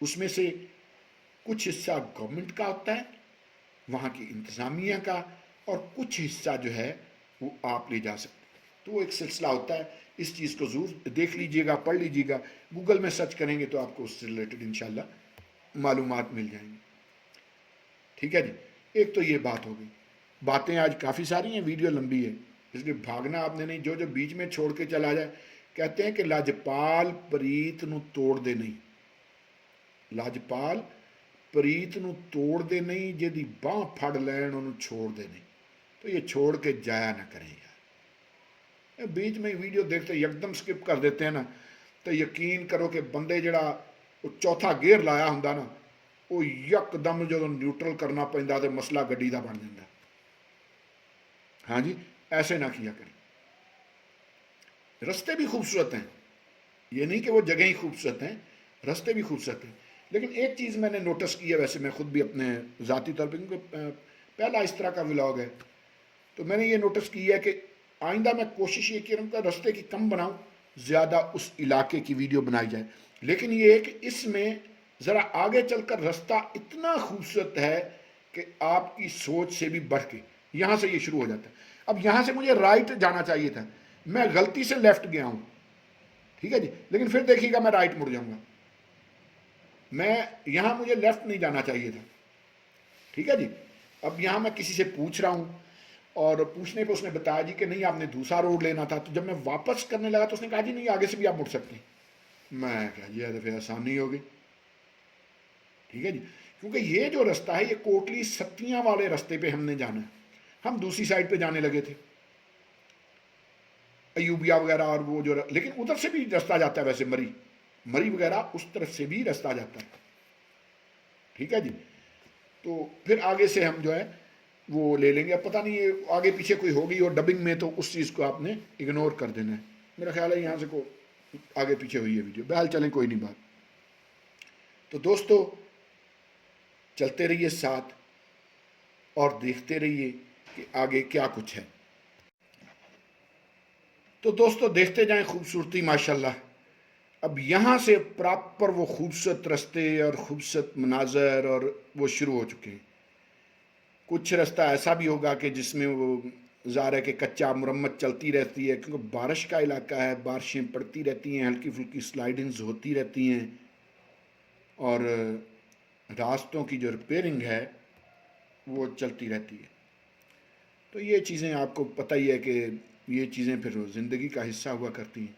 اس میں سے کچھ حصہ گورنمنٹ کا ہوتا ہے، وہاں کی انتظامیہ کا، اور کچھ حصہ جو ہے وہ آپ لے جا سکتے ہیں۔ تو وہ ایک سلسلہ ہوتا ہے، اس چیز کو ضرور دیکھ لیجئے گا، پڑھ لیجئے گا، گوگل میں سرچ کریں گے تو آپ کو اس سے ریلیٹڈ انشاءاللہ معلومات مل جائیں گی، ٹھیک ہے جی۔ ایک تو یہ بات ہوگی، باتیں آج کافی ساری ہیں، ویڈیو لمبی ہے، اس لیے بھاگنا آپ نے نہیں، جو جو بیچ میں چھوڑ کے چلا جائے۔ کہتے ہیں کہ لاجپال پریت نو توڑ دے نہیں، لاجپال پریت نو توڑ دے نہیں، جدی باں پھڑ لین انہوں چھوڑ دے نہیں۔ تو یہ چھوڑ کے جایا نہ کریں یار، بیچ میں ویڈیو دیکھتے یکدم سکپ کر دیتے ہیں نا، تو یقین کرو کہ بندے جڑا چوتھا گیئر لایا ہوں نا، وہ यकदम जो न्यूट्रल करना पैंदा तो मसला गड्डी का बन जाता। हाँ जी, ऐसे ना किया करें। रस्ते भी खूबसूरत हैं, ये नहीं कि वो जगह ही खूबसूरत हैं, रस्ते भी खूबसूरत हैं। लेकिन एक चीज़ मैंने नोटिस की है, वैसे मैं खुद भी अपने ज़ाती तौर पर, क्योंकि पहला इस तरह का व्लॉग है, तो मैंने ये नोटिस की है कि आइंदा मैं कोशिश ये करूँगा रस्ते की कम बनाऊँ, ज़्यादा उस इलाके की वीडियो बनाई जाए। लेकिन ये है कि इसमें ज़रा आगे चलकर रास्ता इतना खूबसूरत है कि आपकी सोच से भी बढ़ के यहाँ से ये शुरू हो जाता है। अब यहाँ से मुझे राइट जाना चाहिए था, मैं गलती से लेफ्ट गया हूँ, ठीक है जी, लेकिन फिर देखिएगा मैं राइट मुड़ जाऊँगा। मैं यहाँ मुझे लेफ्ट नहीं जाना चाहिए था, ठीक है जी। अब यहाँ मैं किसी से पूछ रहा हूँ और पूछने पे उसने बताया जी कि नहीं आपने दूसरा रोड लेना था। तो जब मैं वापस करने लगा तो उसने कहा जी नहीं आगे से भी आप मुड़ सकते हैं। मैं क्या जी तो फिर आसानी हो गई, ठीक है जी, क्योंकि ये जो रास्ता है ये कोटली सत्तियां वाले रास्ते पे हमने जाना है। हम दूसरी साइड पे जाने लगे थे, अयूबिया वगैरह और वो जो, लेकिन उधर से भी रास्ता जाता है वैसे, मरी मरी वगैरह उस तरफ से भी रास्ता जाता है, ठीक है जी। तो फिर आगे से हम जो है वो ले लेंगे। अब पता नहीं ये आगे पीछे कोई होगी और डबिंग में तो उस चीज़ को आपने इग्नोर कर देना है। मेरा ख्याल है यहाँ से को आगे पीछे हुई है वीडियो, बहरहाल चलें कोई नहीं बात। तो दोस्तों चलते रहिए साथ और देखते रहिए कि आगे क्या कुछ है। तो दोस्तों देखते जाएं खूबसूरती माशाल्लाह। अब यहाँ से प्रॉपर वो खूबसूरत रास्ते और खूबसूरत मनाजर और वो शुरू हो चुके हैं। कुछ रास्ता ऐसा भी होगा कि जिसमें वो ज़ाहिर है कि कच्चा मुरम्मत चलती रहती है, क्योंकि बारिश का इलाका है, बारिशें पड़ती रहती हैं, हल्की फुल्की स्लाइडिंग्स होती रहती हैं और रास्तों की जो रिपेयरिंग है वो चलती रहती है। तो ये चीज़ें आपको पता ही है कि ये चीज़ें फिर ज़िंदगी का हिस्सा हुआ करती हैं।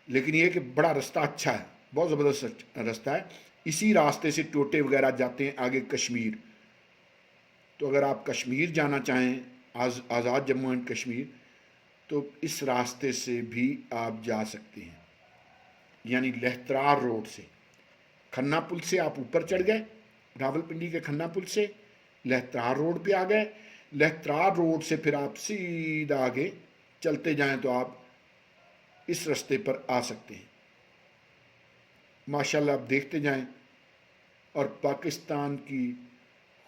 लेकिन ये कि बड़ा रास्ता अच्छा है, बहुत ज़बरदस्त रास्ता है। इसी रास्ते से टोटे वगैरह जाते हैं आगे कश्मीर। तो अगर आप कश्मीर जाना चाहें, आज़ाद जम्मू एंड कश्मीर, तो इस रास्ते से भी आप जा सकते हैं, यानी लहतरार रोड से। खन्ना पुल से आप ऊपर चढ़ गए, रावलपिंडी के खन्ना पुल से लहतरार रोड पे आ गए। लहतरार रोड से फिर आप सीधा आगे चलते जाएं तो आप इस रास्ते पर आ सकते हैं। माशाल्लाह आप देखते जाएं और पाकिस्तान की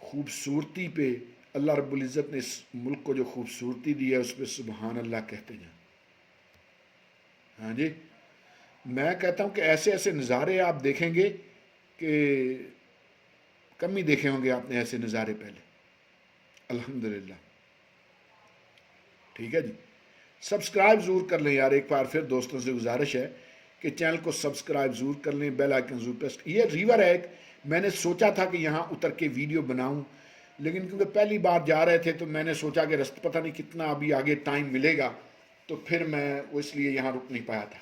खूबसूरती पे अल्लाह रब्बुल इज़्ज़त ने इस मुल्क को जो खूबसूरती दी है उस पर सुबहान अल्लाह कहते जाएं। हाँ जी, मैं कहता हूँ कि ऐसे ऐसे नज़ारे आप देखेंगे कि कम ही देखे होंगे आपने ऐसे नज़ारे पहले, अल्हम्दुलिल्लाह, ठीक है जी। सब्सक्राइब ज़रूर कर लें यार, एक बार फिर दोस्तों से गुजारिश है कि चैनल को सब्सक्राइब ज़रूर कर लें, बेल आइकन ज़रूर प्रेस। ये रिवर है, मैंने सोचा था कि यहाँ उतर के वीडियो बनाऊँ, लेकिन क्योंकि पहली बार जा रहे थे तो मैंने सोचा कि रास्ता पता नहीं कितना अभी आगे टाइम मिलेगा, तो फिर मैं वो इसलिए यहाँ रुक नहीं पाया था।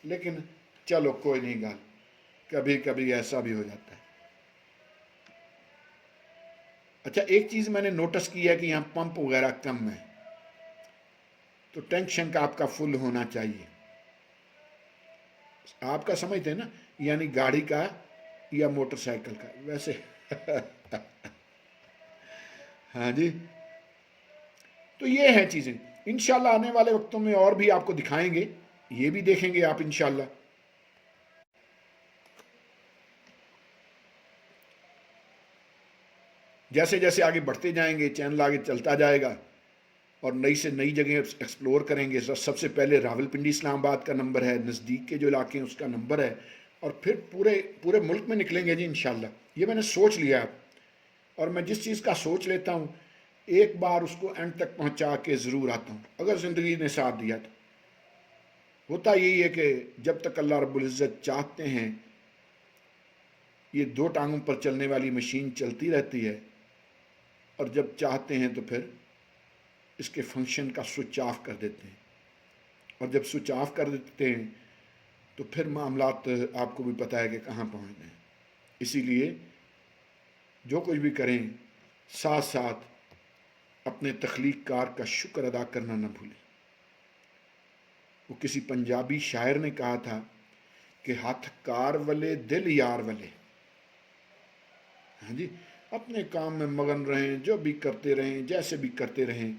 लेकिन चलो कोई नहीं गाल, कभी कभी ऐसा भी हो जाता है। अच्छा एक चीज़ मैंने नोटिस की है कि यहाँ पंप वगैरह कम है, तो टैंक शंक आपका फुल होना चाहिए। आपका समझते हैं ना, यानी गाड़ी का या मोटरसाइकिल का वैसे हाँ जी। तो ये हैं चीज़ें, इंशाल्लाह आने वाले वक्तों में और भी आपको दिखाएंगे, ये भी देखेंगे आप इंशाल्लाह। जैसे जैसे आगे बढ़ते जाएंगे चैनल आगे चलता जाएगा और नई से नई जगह एक्सप्लोर करेंगे। सबसे पहले रावलपिंडी इस्लामाबाद का नंबर है, नज़दीक के जो इलाके हैं उसका नंबर है, और फिर पूरे पूरे मुल्क में निकलेंगे जी इंशाल्लाह। ये मैंने सोच लिया है, और मैं जिस चीज़ का सोच लेता हूँ एक बार उसको एंड तक पहुँचा के ज़रूर आता हूँ, अगर ज़िंदगी ने साथ दिया तो। होता यही है कि जब तक अल्लाह रब्बुल इज़्ज़त चाहते हैं, ये दो टांगों पर चलने वाली मशीन चलती रहती है, और जब चाहते हैं तो फिर इसके फंक्शन का स्विच ऑफ कर देते हैं, और जब स्विच ऑफ कर देते हैं तो फिर मामलात आपको भी पता है कि कहाँ पहुँच गए। इसीलिए जो कुछ भी करें साथ साथ अपने तख्लीक कार का शुक्र अदा करना न भूलें। वो किसी पंजाबी शायर ने कहा था कि हथ कार वले दिल यार वले, ہاں جی، اپنے کام میں مگن رہیں، جو بھی کرتے رہیں، جیسے بھی کرتے رہیں،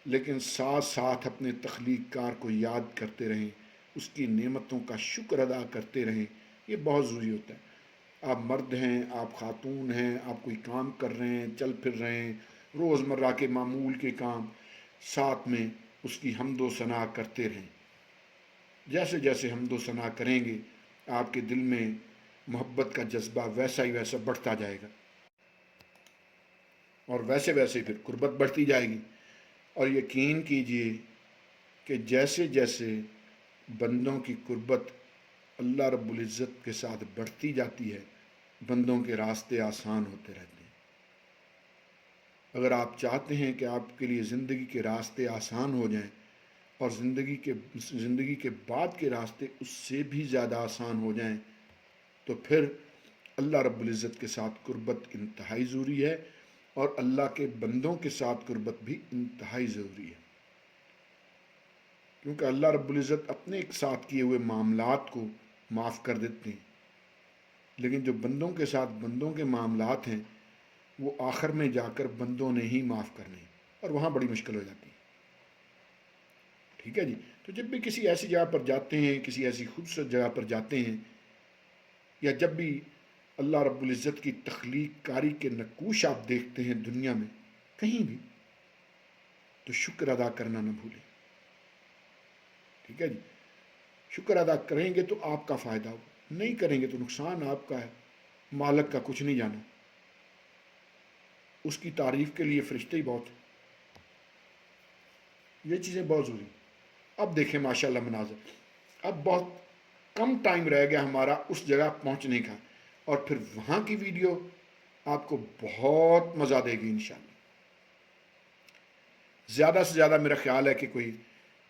لیکن ساتھ ساتھ اپنے تخلیق کار کو یاد کرتے رہیں، اس کی نعمتوں کا شکر ادا کرتے رہیں۔ یہ بہت ضروری ہوتا ہے۔ آپ مرد ہیں، آپ خاتون ہیں، آپ کوئی کام کر رہے ہیں، چل پھر رہے ہیں، روزمرہ کے معمول کے کام، ساتھ میں اس کی حمد و ثنا کرتے رہیں۔ جیسے جیسے حمد و ثنا کریں گے، آپ کے دل میں محبت کا جذبہ ویسا ہی ویسا بڑھتا جائے گا، اور ویسے ویسے پھر قربت بڑھتی جائے گی۔ اور یقین کیجئے کہ جیسے جیسے بندوں کی قربت اللہ رب العزت کے ساتھ بڑھتی جاتی ہے، بندوں کے راستے آسان ہوتے رہتے ہیں۔ اگر آپ چاہتے ہیں کہ آپ کے لیے زندگی کے راستے آسان ہو جائیں، اور زندگی کے بعد کے راستے اس سے بھی زیادہ آسان ہو جائیں، تو پھر اللہ رب العزت کے ساتھ قربت انتہائی ضروری ہے، اور اللہ کے بندوں کے ساتھ قربت بھی انتہائی ضروری ہے، کیونکہ اللہ رب العزت اپنے ایک ساتھ کیے ہوئے معاملات کو معاف کر دیتے ہیں، لیکن جو بندوں کے ساتھ بندوں کے معاملات ہیں، وہ آخر میں جا کر بندوں نے ہی معاف کرنے ہیں، اور وہاں بڑی مشکل ہو جاتی ہے۔ ٹھیک ہے جی؟ تو جب بھی کسی ایسی جگہ پر جاتے ہیں، کسی ایسی خوبصورت جگہ پر جاتے ہیں، یا جب بھی اللہ رب العزت کی تخلیق کاری کے نقوش آپ دیکھتے ہیں دنیا میں کہیں بھی، تو شکر ادا کرنا نہ بھولیں۔ ٹھیک ہے جی؟ شکر ادا کریں گے تو آپ کا فائدہ ہو، نہیں کریں گے تو نقصان آپ کا ہے۔ مالک کا کچھ نہیں جانا، اس کی تعریف کے لیے فرشتے ہی بہت ہیں۔ یہ چیزیں بہت ضروری ہیں۔ اب دیکھیں ماشاءاللہ مناظر، اب بہت کم ٹائم رہ گیا ہمارا اس جگہ پہنچنے کا، اور پھر وہاں کی ویڈیو آپ کو بہت مزہ دے گی انشاءاللہ۔ زیادہ سے زیادہ میرا خیال ہے کہ کوئی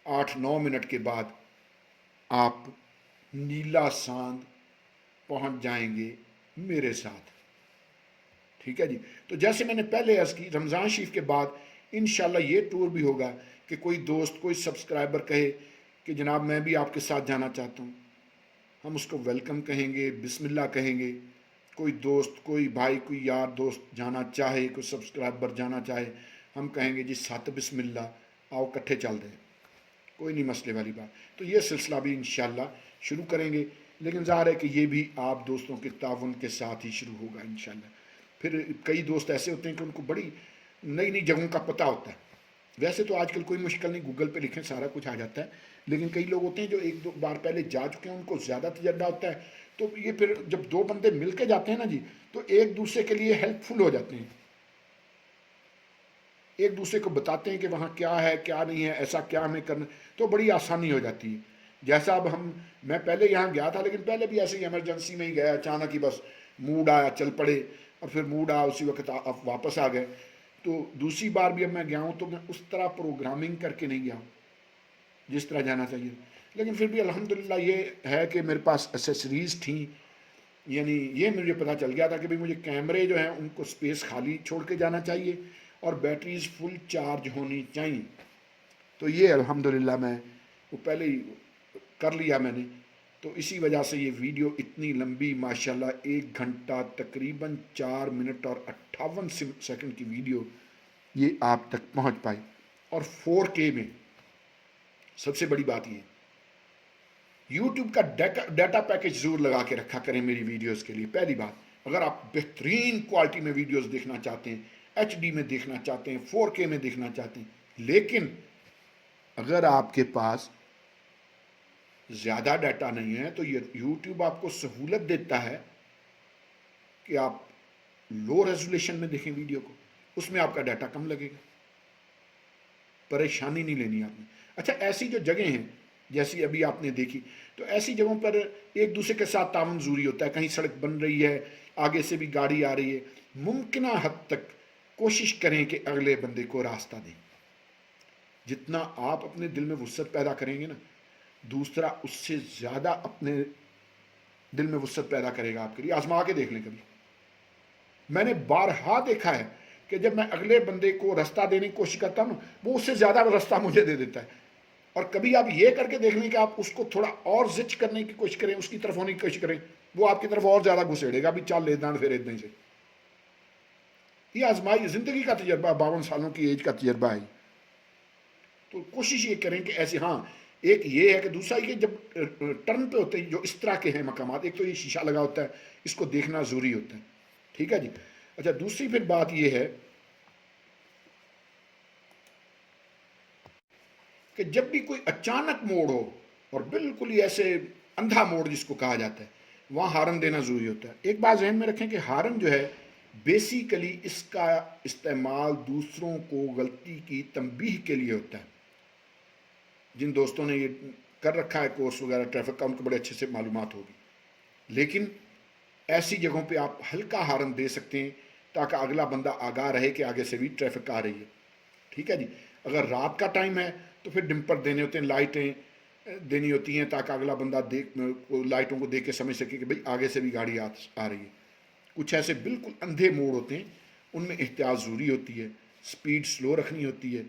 8-9 منٹ کے بعد آپ نیلا ساندھ پہنچ جائیں گے میرے ساتھ۔ ٹھیک ہے جی؟ تو جیسے میں نے پہلے عرض کی، رمضان شریف کے بعد انشاءاللہ یہ ٹور بھی ہوگا کہ کوئی دوست، کوئی سبسکرائبر کہے کہ جناب میں بھی آپ کے ساتھ جانا چاہتا ہوں، ہم اس کو ویلکم کہیں گے، بسم اللہ کہیں گے۔ کوئی دوست، کوئی بھائی، کوئی یار دوست جانا چاہے، کوئی سبسکرائبر جانا چاہے، ہم کہیں گے جی ساتھ بسم اللہ، آؤ کٹھے چل دیں، کوئی نہیں مسئلے والی بات۔ تو یہ سلسلہ بھی انشاءاللہ شروع کریں گے، لیکن ظاہر ہے کہ یہ بھی آپ دوستوں کے تعاون کے ساتھ ہی شروع ہوگا انشاءاللہ۔ پھر کئی دوست ایسے ہوتے ہیں کہ ان کو بڑی نئی نئی جگہوں کا پتہ ہوتا ہے۔ ویسے تو آج کل کوئی مشکل نہیں، گوگل پہ لکھیں سارا کچھ آ جاتا ہے، لیکن کئی لوگ ہوتے ہیں جو 1-2 بار پہلے جا چکے ہیں، ان کو زیادہ تجربہ ہوتا ہے، تو یہ پھر جب 2 بندے مل کے جاتے ہیں نا جی، تو ایک دوسرے کے لیے ہیلپ فل ہو جاتے ہیں، ایک دوسرے کو بتاتے ہیں کہ وہاں کیا ہے کیا نہیں ہے، ایسا کیا ہمیں کرنا، تو بڑی آسانی ہو جاتی ہے۔ جیسا اب میں پہلے یہاں گیا تھا، لیکن پہلے بھی ایسے ہی ایمرجنسی میں ہی گیا، اچانک ہی بس موڈ آیا چل پڑے، اور پھر موڈ آیا اسی وقت آپ واپس آ گئے۔ تو دوسری بار بھی اب میں گیا ہوں تو میں اس طرح پروگرامنگ کر کے نہیں گیا ہوں جس طرح جانا چاہیے، لیکن پھر بھی الحمدللہ یہ ہے کہ میرے پاس ایسیسریز تھیں، یعنی یہ مجھے پتہ چل گیا تھا کہ مجھے کیمرے جو ہیں ان کو سپیس خالی چھوڑ کے جانا چاہیے، اور بیٹریز فل چارج ہونی چاہیے۔ تو یہ الحمدللہ میں وہ پہلے ہی کر لیا میں نے، تو اسی وجہ سے یہ ویڈیو اتنی لمبی ماشاءاللہ 1 گھنٹہ تقریباً 4 منٹ اور 58 سیکنڈ کی ویڈیو یہ آپ تک پہنچ پائی، اور 4K میں۔ سب سے بڑی بات یہ یوٹیوب کا ڈیٹا پیکج ضرور لگا کے رکھا کریں میری ویڈیوز کے لیے۔ پہلی بات، اگر آپ بہترین کوالٹی میں ویڈیوز دیکھنا چاہتے ہیں، HD میں دیکھنا چاہتے ہیں، 4K میں دیکھنا چاہتے ہیں، لیکن اگر آپ کے پاس زیادہ ڈیٹا نہیں ہے تو یوٹیوب آپ کو سہولت دیتا ہے کہ آپ لو ریزولیشن میں دیکھیں ویڈیو کو، اس میں آپ کا ڈیٹا کم لگے گا، پریشانی نہیں لینی آپ نے۔ اچھا، ایسی جو جگہیں ہیں جیسی ابھی آپ نے دیکھی، تو ایسی جگہوں پر ایک دوسرے کے ساتھ تعاون ضروری ہوتا ہے۔ کہیں سڑک بن رہی ہے، آگے سے بھی گاڑی آ رہی ہے، ممکنہ حد تک کوشش کریں کہ اگلے بندے کو راستہ دیں۔ جتنا آپ اپنے دل میں وسعت پیدا کریں گے نا، دوسرا اس سے زیادہ اپنے دل میں وسعت پیدا کرے گا آپ کے لیے۔ آزما کے دیکھ لیں کبھی، میں نے بارہا دیکھا ہے کہ جب میں اگلے بندے کو راستہ دینے کی کوشش کرتا ہوں، وہ اس سے زیادہ راستہ مجھے دے دیتا ہے۔ اور کبھی آپ یہ کر کے دیکھ لیں کہ آپ اس کو تھوڑا اور زچ کرنے کی کوشش کریں، اس کی طرف ہونے کی کوشش کریں، وہ آپ کی طرف اور زیادہ گھسیڑے گا، بھی چل لے دان پھر اتنے سے۔ ये आजमाई ज़िंदगी का तजर्बा, 52 सालों की एज का तजर्बा है। तो कोशिश ये करें कि ऐसे, हाँ एक ये है कि दूसरा ये जब टर्न पे होते हैं जो इस तरह के हैं मकामात, एक तो ये शीशा लगा होता है, इसको देखना ज़रूरी होता है। ठीक है जी। अच्छा, दूसरी फिर बात ये है कि जब भी कोई अचानक मोड़ हो और बिल्कुल ही ऐसे अंधा मोड़ जिसको कहा जाता है, वहाँ हारन देना ज़रूरी होता है। एक बात ज़हन में रखें कि हारन जो है बेसिकली इसका इस्तेमाल दूसरों को गलती की तंबीह के लिए होता है। जिन दोस्तों ने ये कर रखा है कोर्स वगैरह ट्रैफिक का, उनको बड़े अच्छे से मालूमात होगी। लेकिन ऐसी जगहों पे आप हल्का हारन दे सकते हैं ताकि अगला बंदा आगाह रहे कि आगे से भी ट्रैफिक आ रही है। ठीक है जी। अगर रात का टाइम है तो फिर डिम्पर देने होते हैं, लाइटें देनी होती हैं ताकि अगला बंदा लाइटों को देख के समझ सके कि भाई आगे से भी गाड़ी आ रही है। कुछ ऐसे बिल्कुल अंधे मोड़ होते हैं, उनमें एहतियात ज़रूरी होती है, स्पीड स्लो रखनी होती है।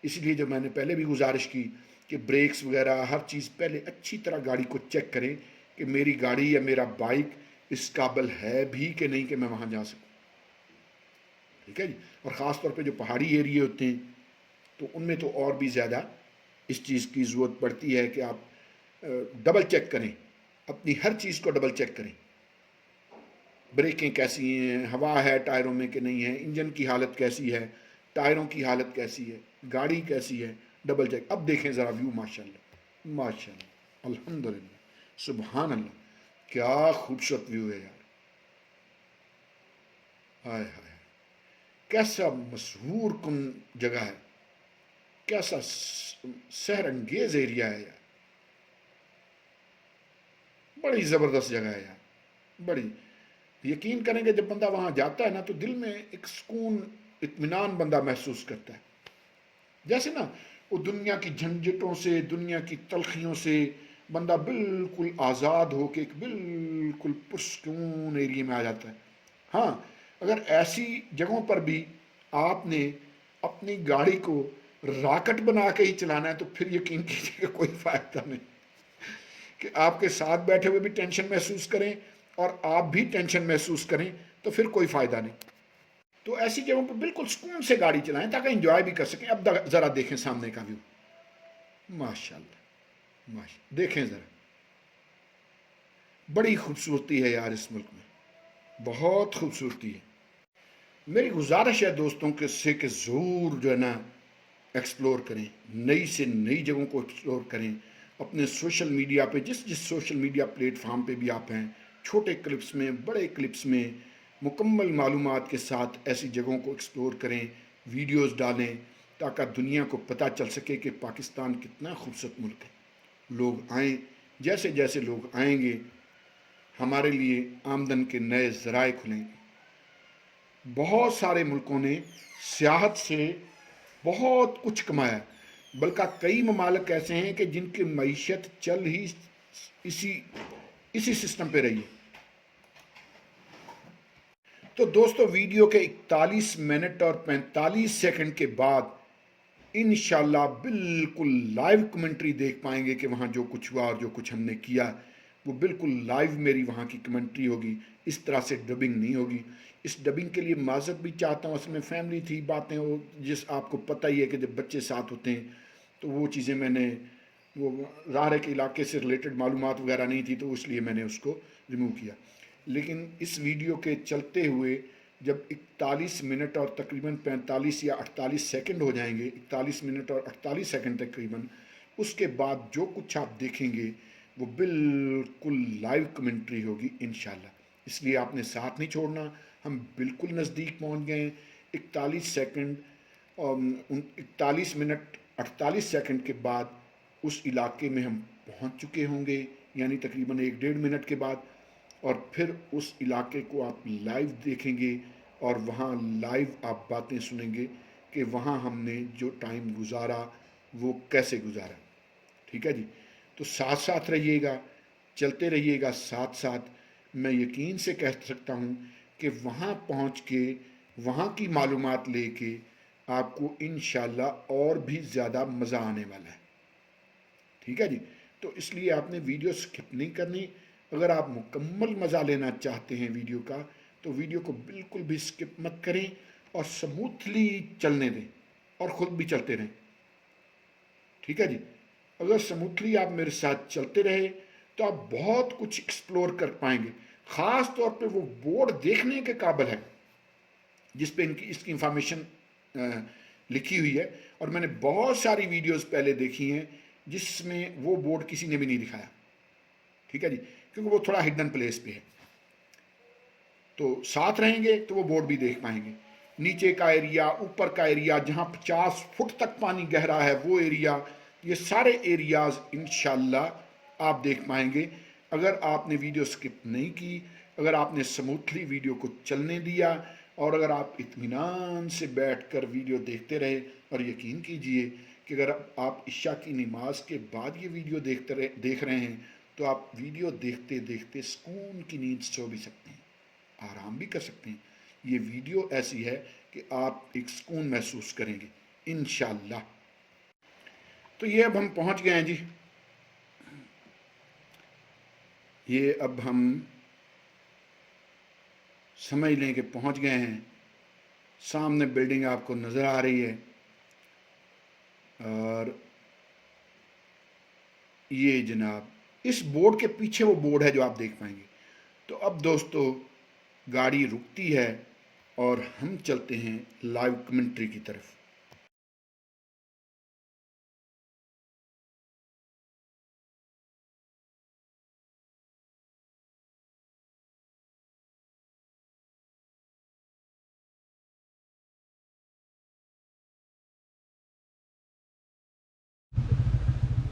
इसलिए जब मैंने पहले भी गुजारिश की कि ब्रेक्स वगैरह हर चीज़ पहले अच्छी तरह गाड़ी को चेक करें कि मेरी गाड़ी या मेरा बाइक इस काबिल है भी कि नहीं कि मैं वहाँ जा सकूँ। ठीक है जी। और ख़ास तौर पे जो पहाड़ी एरिए होते हैं तो उनमें तो और भी ज़्यादा इस चीज़ की ज़रूरत पड़ती है कि आप डबल चेक करें, अपनी हर चीज़ को डबल चेक करें। ब्रेकें कैसी हैं, हवा है टायरों में कि नहीं है, इंजन की हालत कैसी है, टायरों की हालत कैसी है, गाड़ी कैसी है, डबल चेक। अब देखें ज़रा व्यू, माशाल्लाह माशाल्लाह, अल्हम्दुलिल्लाह, सुभान अल्लाह, क्या खूबसूरत व्यू है यार। हाय हाय, कैसा मशहूर कुन जगह है, कैसा सहर अंगेज एरिया है यार, बड़ी ज़बरदस्त जगह है यार, बड़ी। यकीन करेंगे जब बंदा वहाँ जाता है ना तो दिल में एक सुकून, इत्मीनान बंदा महसूस करता है। जैसे ना वो दुनिया की झंझटों से, दुनिया की तलखियों से बंदा बिल्कुल आज़ाद होके एक बिल्कुल पुरसकून एरिया में आ जाता है। हाँ, अगर ऐसी जगहों पर भी आपने अपनी गाड़ी को रॉकेट बना के ही चलाना है तो फिर यकीन कीजिए कि कोई फ़ायदा नहीं। कि आपके साथ बैठे हुए भी टेंशन महसूस करें और आप भी टेंशन महसूस करें तो फिर कोई फ़ायदा नहीं। तो ऐसी जगहों पर बिल्कुल सुकून से गाड़ी चलाएं ताकि एंजॉय भी कर सकें। अब ज़रा देखें सामने का व्यू, माशाल्लाह माशा, देखें ज़रा, बड़ी खूबसूरती है यार इस मुल्क में, बहुत खूबसूरती है। मेरी गुजारिश है दोस्तों के से कि ज़रूर जो है ना एक्सप्लोर करें, नई से नई जगहों को एक्सप्लोर करें। अपने सोशल मीडिया पे, जिस जिस सोशल मीडिया प्लेटफार्म पे भी आप हैं, छोटे क्लिप्स में, बड़े क्लिप्स में, मुकम्मल मालूमात के साथ ऐसी जगहों को एक्सप्लोर करें, वीडियोस डालें ताकि दुनिया को पता चल सके कि पाकिस्तान कितना खूबसूरत मुल्क है। लोग आएँ, जैसे जैसे लोग आएंगे हमारे लिए आमदन के नए ज़राए खुलेंगे। बहुत सारे मुल्कों ने सियाहत से बहुत कुछ कमाया, बल्कि कई ममालिक ऐसे हैं कि जिनकी मईशत चल ही इसी इसी सिस्टम पे रही है। तो दोस्तों, वीडियो के 41 मिनट और 45 सेकंड के बाद इंशाल्लाह बिल्कुल लाइव कमेंट्री देख पाएंगे कि वहाँ जो कुछ हुआ और जो कुछ हमने किया वो बिल्कुल लाइव मेरी वहाँ की कमेंट्री होगी, इस तरह से डबिंग नहीं होगी। इस डबिंग के लिए माजरत भी चाहता हूँ, असल में फैमिली थी, बातें वो जिस आपको पता ही है कि जब बच्चे साथ होते हैं तो वो चीज़ें मैंने, वो राह के इलाके से रिलेटेड मालूमात वगैरह नहीं थी तो इसलिए मैंने उसको रिमूव किया। लेकिन इस वीडियो के चलते हुए जब 41 मिनट और तकरीबन 45 या 48 सेकंड हो जाएंगे, 41 मिनट और 48 सेकंड तकरीबन, उसके बाद जो कुछ आप देखेंगे वो बिल्कुल लाइव कमेंट्री होगी इंशाल्लाह। इसलिए आपने साथ नहीं छोड़ना, हम बिल्कुल नज़दीक पहुंच गए। 41 सेकंड और 41 मिनट 48 सेकंड के बाद उस इलाके में हम पहुंच चुके होंगे, यानी तकरीबन 1-1.5 मिनट के बाद। और फिर उस इलाके को आप लाइव देखेंगे और वहाँ लाइव आप बातें सुनेंगे कि वहाँ हमने जो टाइम गुजारा वो कैसे गुजारा। ठीक है जी। तो साथ साथ रहिएगा, चलते रहिएगा साथ साथ। मैं यकीन से कह सकता हूँ कि वहाँ पहुँच के वहाँ की मालूमात लेके आपको इंशाल्लाह और भी ज़्यादा मज़ा आने वाला है। ठीक है जी। तो इसलिए आपने वीडियो स्किप नहीं करनी। अगर आप मुकम्मल मज़ा लेना चाहते हैं वीडियो का तो वीडियो को बिल्कुल भी स्किप मत करें اور سموتھلی چلنے دیں اور خود بھی چلتے رہیں. ٹھیک ہے جی. اگر سموتھلی آپ میرے ساتھ چلتے رہے تو آپ بہت کچھ ایکسپلور کر پائیں گے. خاص طور پہ وہ بورڈ دیکھنے کے قابل ہے جس پہ اس کی انفارمیشن لکھی ہوئی ہے. اور میں نے بہت ساری ویڈیوز پہلے دیکھی ہیں جس میں وہ بورڈ کسی نے بھی نہیں دکھایا. ٹھیک ہے جی. کیونکہ وہ تھوڑا ہڈن پلیس پہ ہے. تو ساتھ رہیں گے تو وہ بورڈ بھی دیکھ پائیں گے. نیچے کا ایریا، اوپر کا ایریا، جہاں 50 فٹ تک پانی گہرا ہے وہ ایریا، یہ سارے ایریاز انشاءاللہ آپ دیکھ پائیں گے اگر آپ نے ویڈیو سکپ نہیں کی، اگر آپ نے سموتھلی ویڈیو کو چلنے دیا، اور اگر آپ اطمینان سے بیٹھ کر ویڈیو دیکھتے رہے. اور یقین کیجئے کہ اگر آپ عشاء کی نماز کے بعد یہ ویڈیو دیکھ رہے ہیں تو آپ ویڈیو دیکھتے دیکھتے سکون کی نیند سو بھی سکتے ہیں، آرام بھی کر سکتے ہیں. یہ ویڈیو ایسی ہے کہ آپ ایک سکون محسوس کریں گے انشاءاللہ. تو یہ اب ہم پہنچ گئے ہیں جی. یہ اب ہم سمجھ لیں کہ پہنچ گئے ہیں. سامنے بلڈنگ آپ کو نظر آ رہی ہے اور یہ جناب اس بورڈ کے پیچھے وہ بورڈ ہے جو آپ دیکھ پائیں گے. تو اب دوستو گاڑی رکتی ہے اور ہم چلتے ہیں لائیو کمنٹری کی طرف.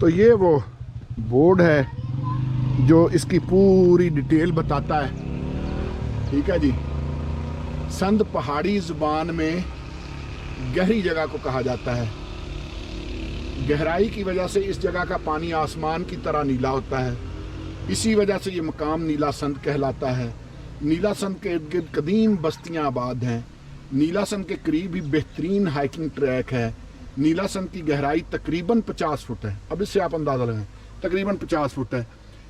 تو یہ وہ بورڈ ہے جو اس کی پوری ڈیٹیل بتاتا ہے. ٹھیک ہے جی. سندھ پہاڑی زبان میں گہری جگہ کو کہا جاتا ہے. گہرائی کی وجہ سے اس جگہ کا پانی آسمان کی طرح نیلا ہوتا ہے. اسی وجہ سے یہ مقام نیلا سندھ کہلاتا ہے. نیلا سندھ کے ارد گرد قدیم بستیاں آباد ہیں. نیلا سندھ کے قریب ہی بہترین ہائکنگ ٹریک ہے. نیلا سندھ کی گہرائی تقریباً 50 فٹ ہے. اب اس سے آپ اندازہ لگائیں، تقریباً 50 فٹ ہے.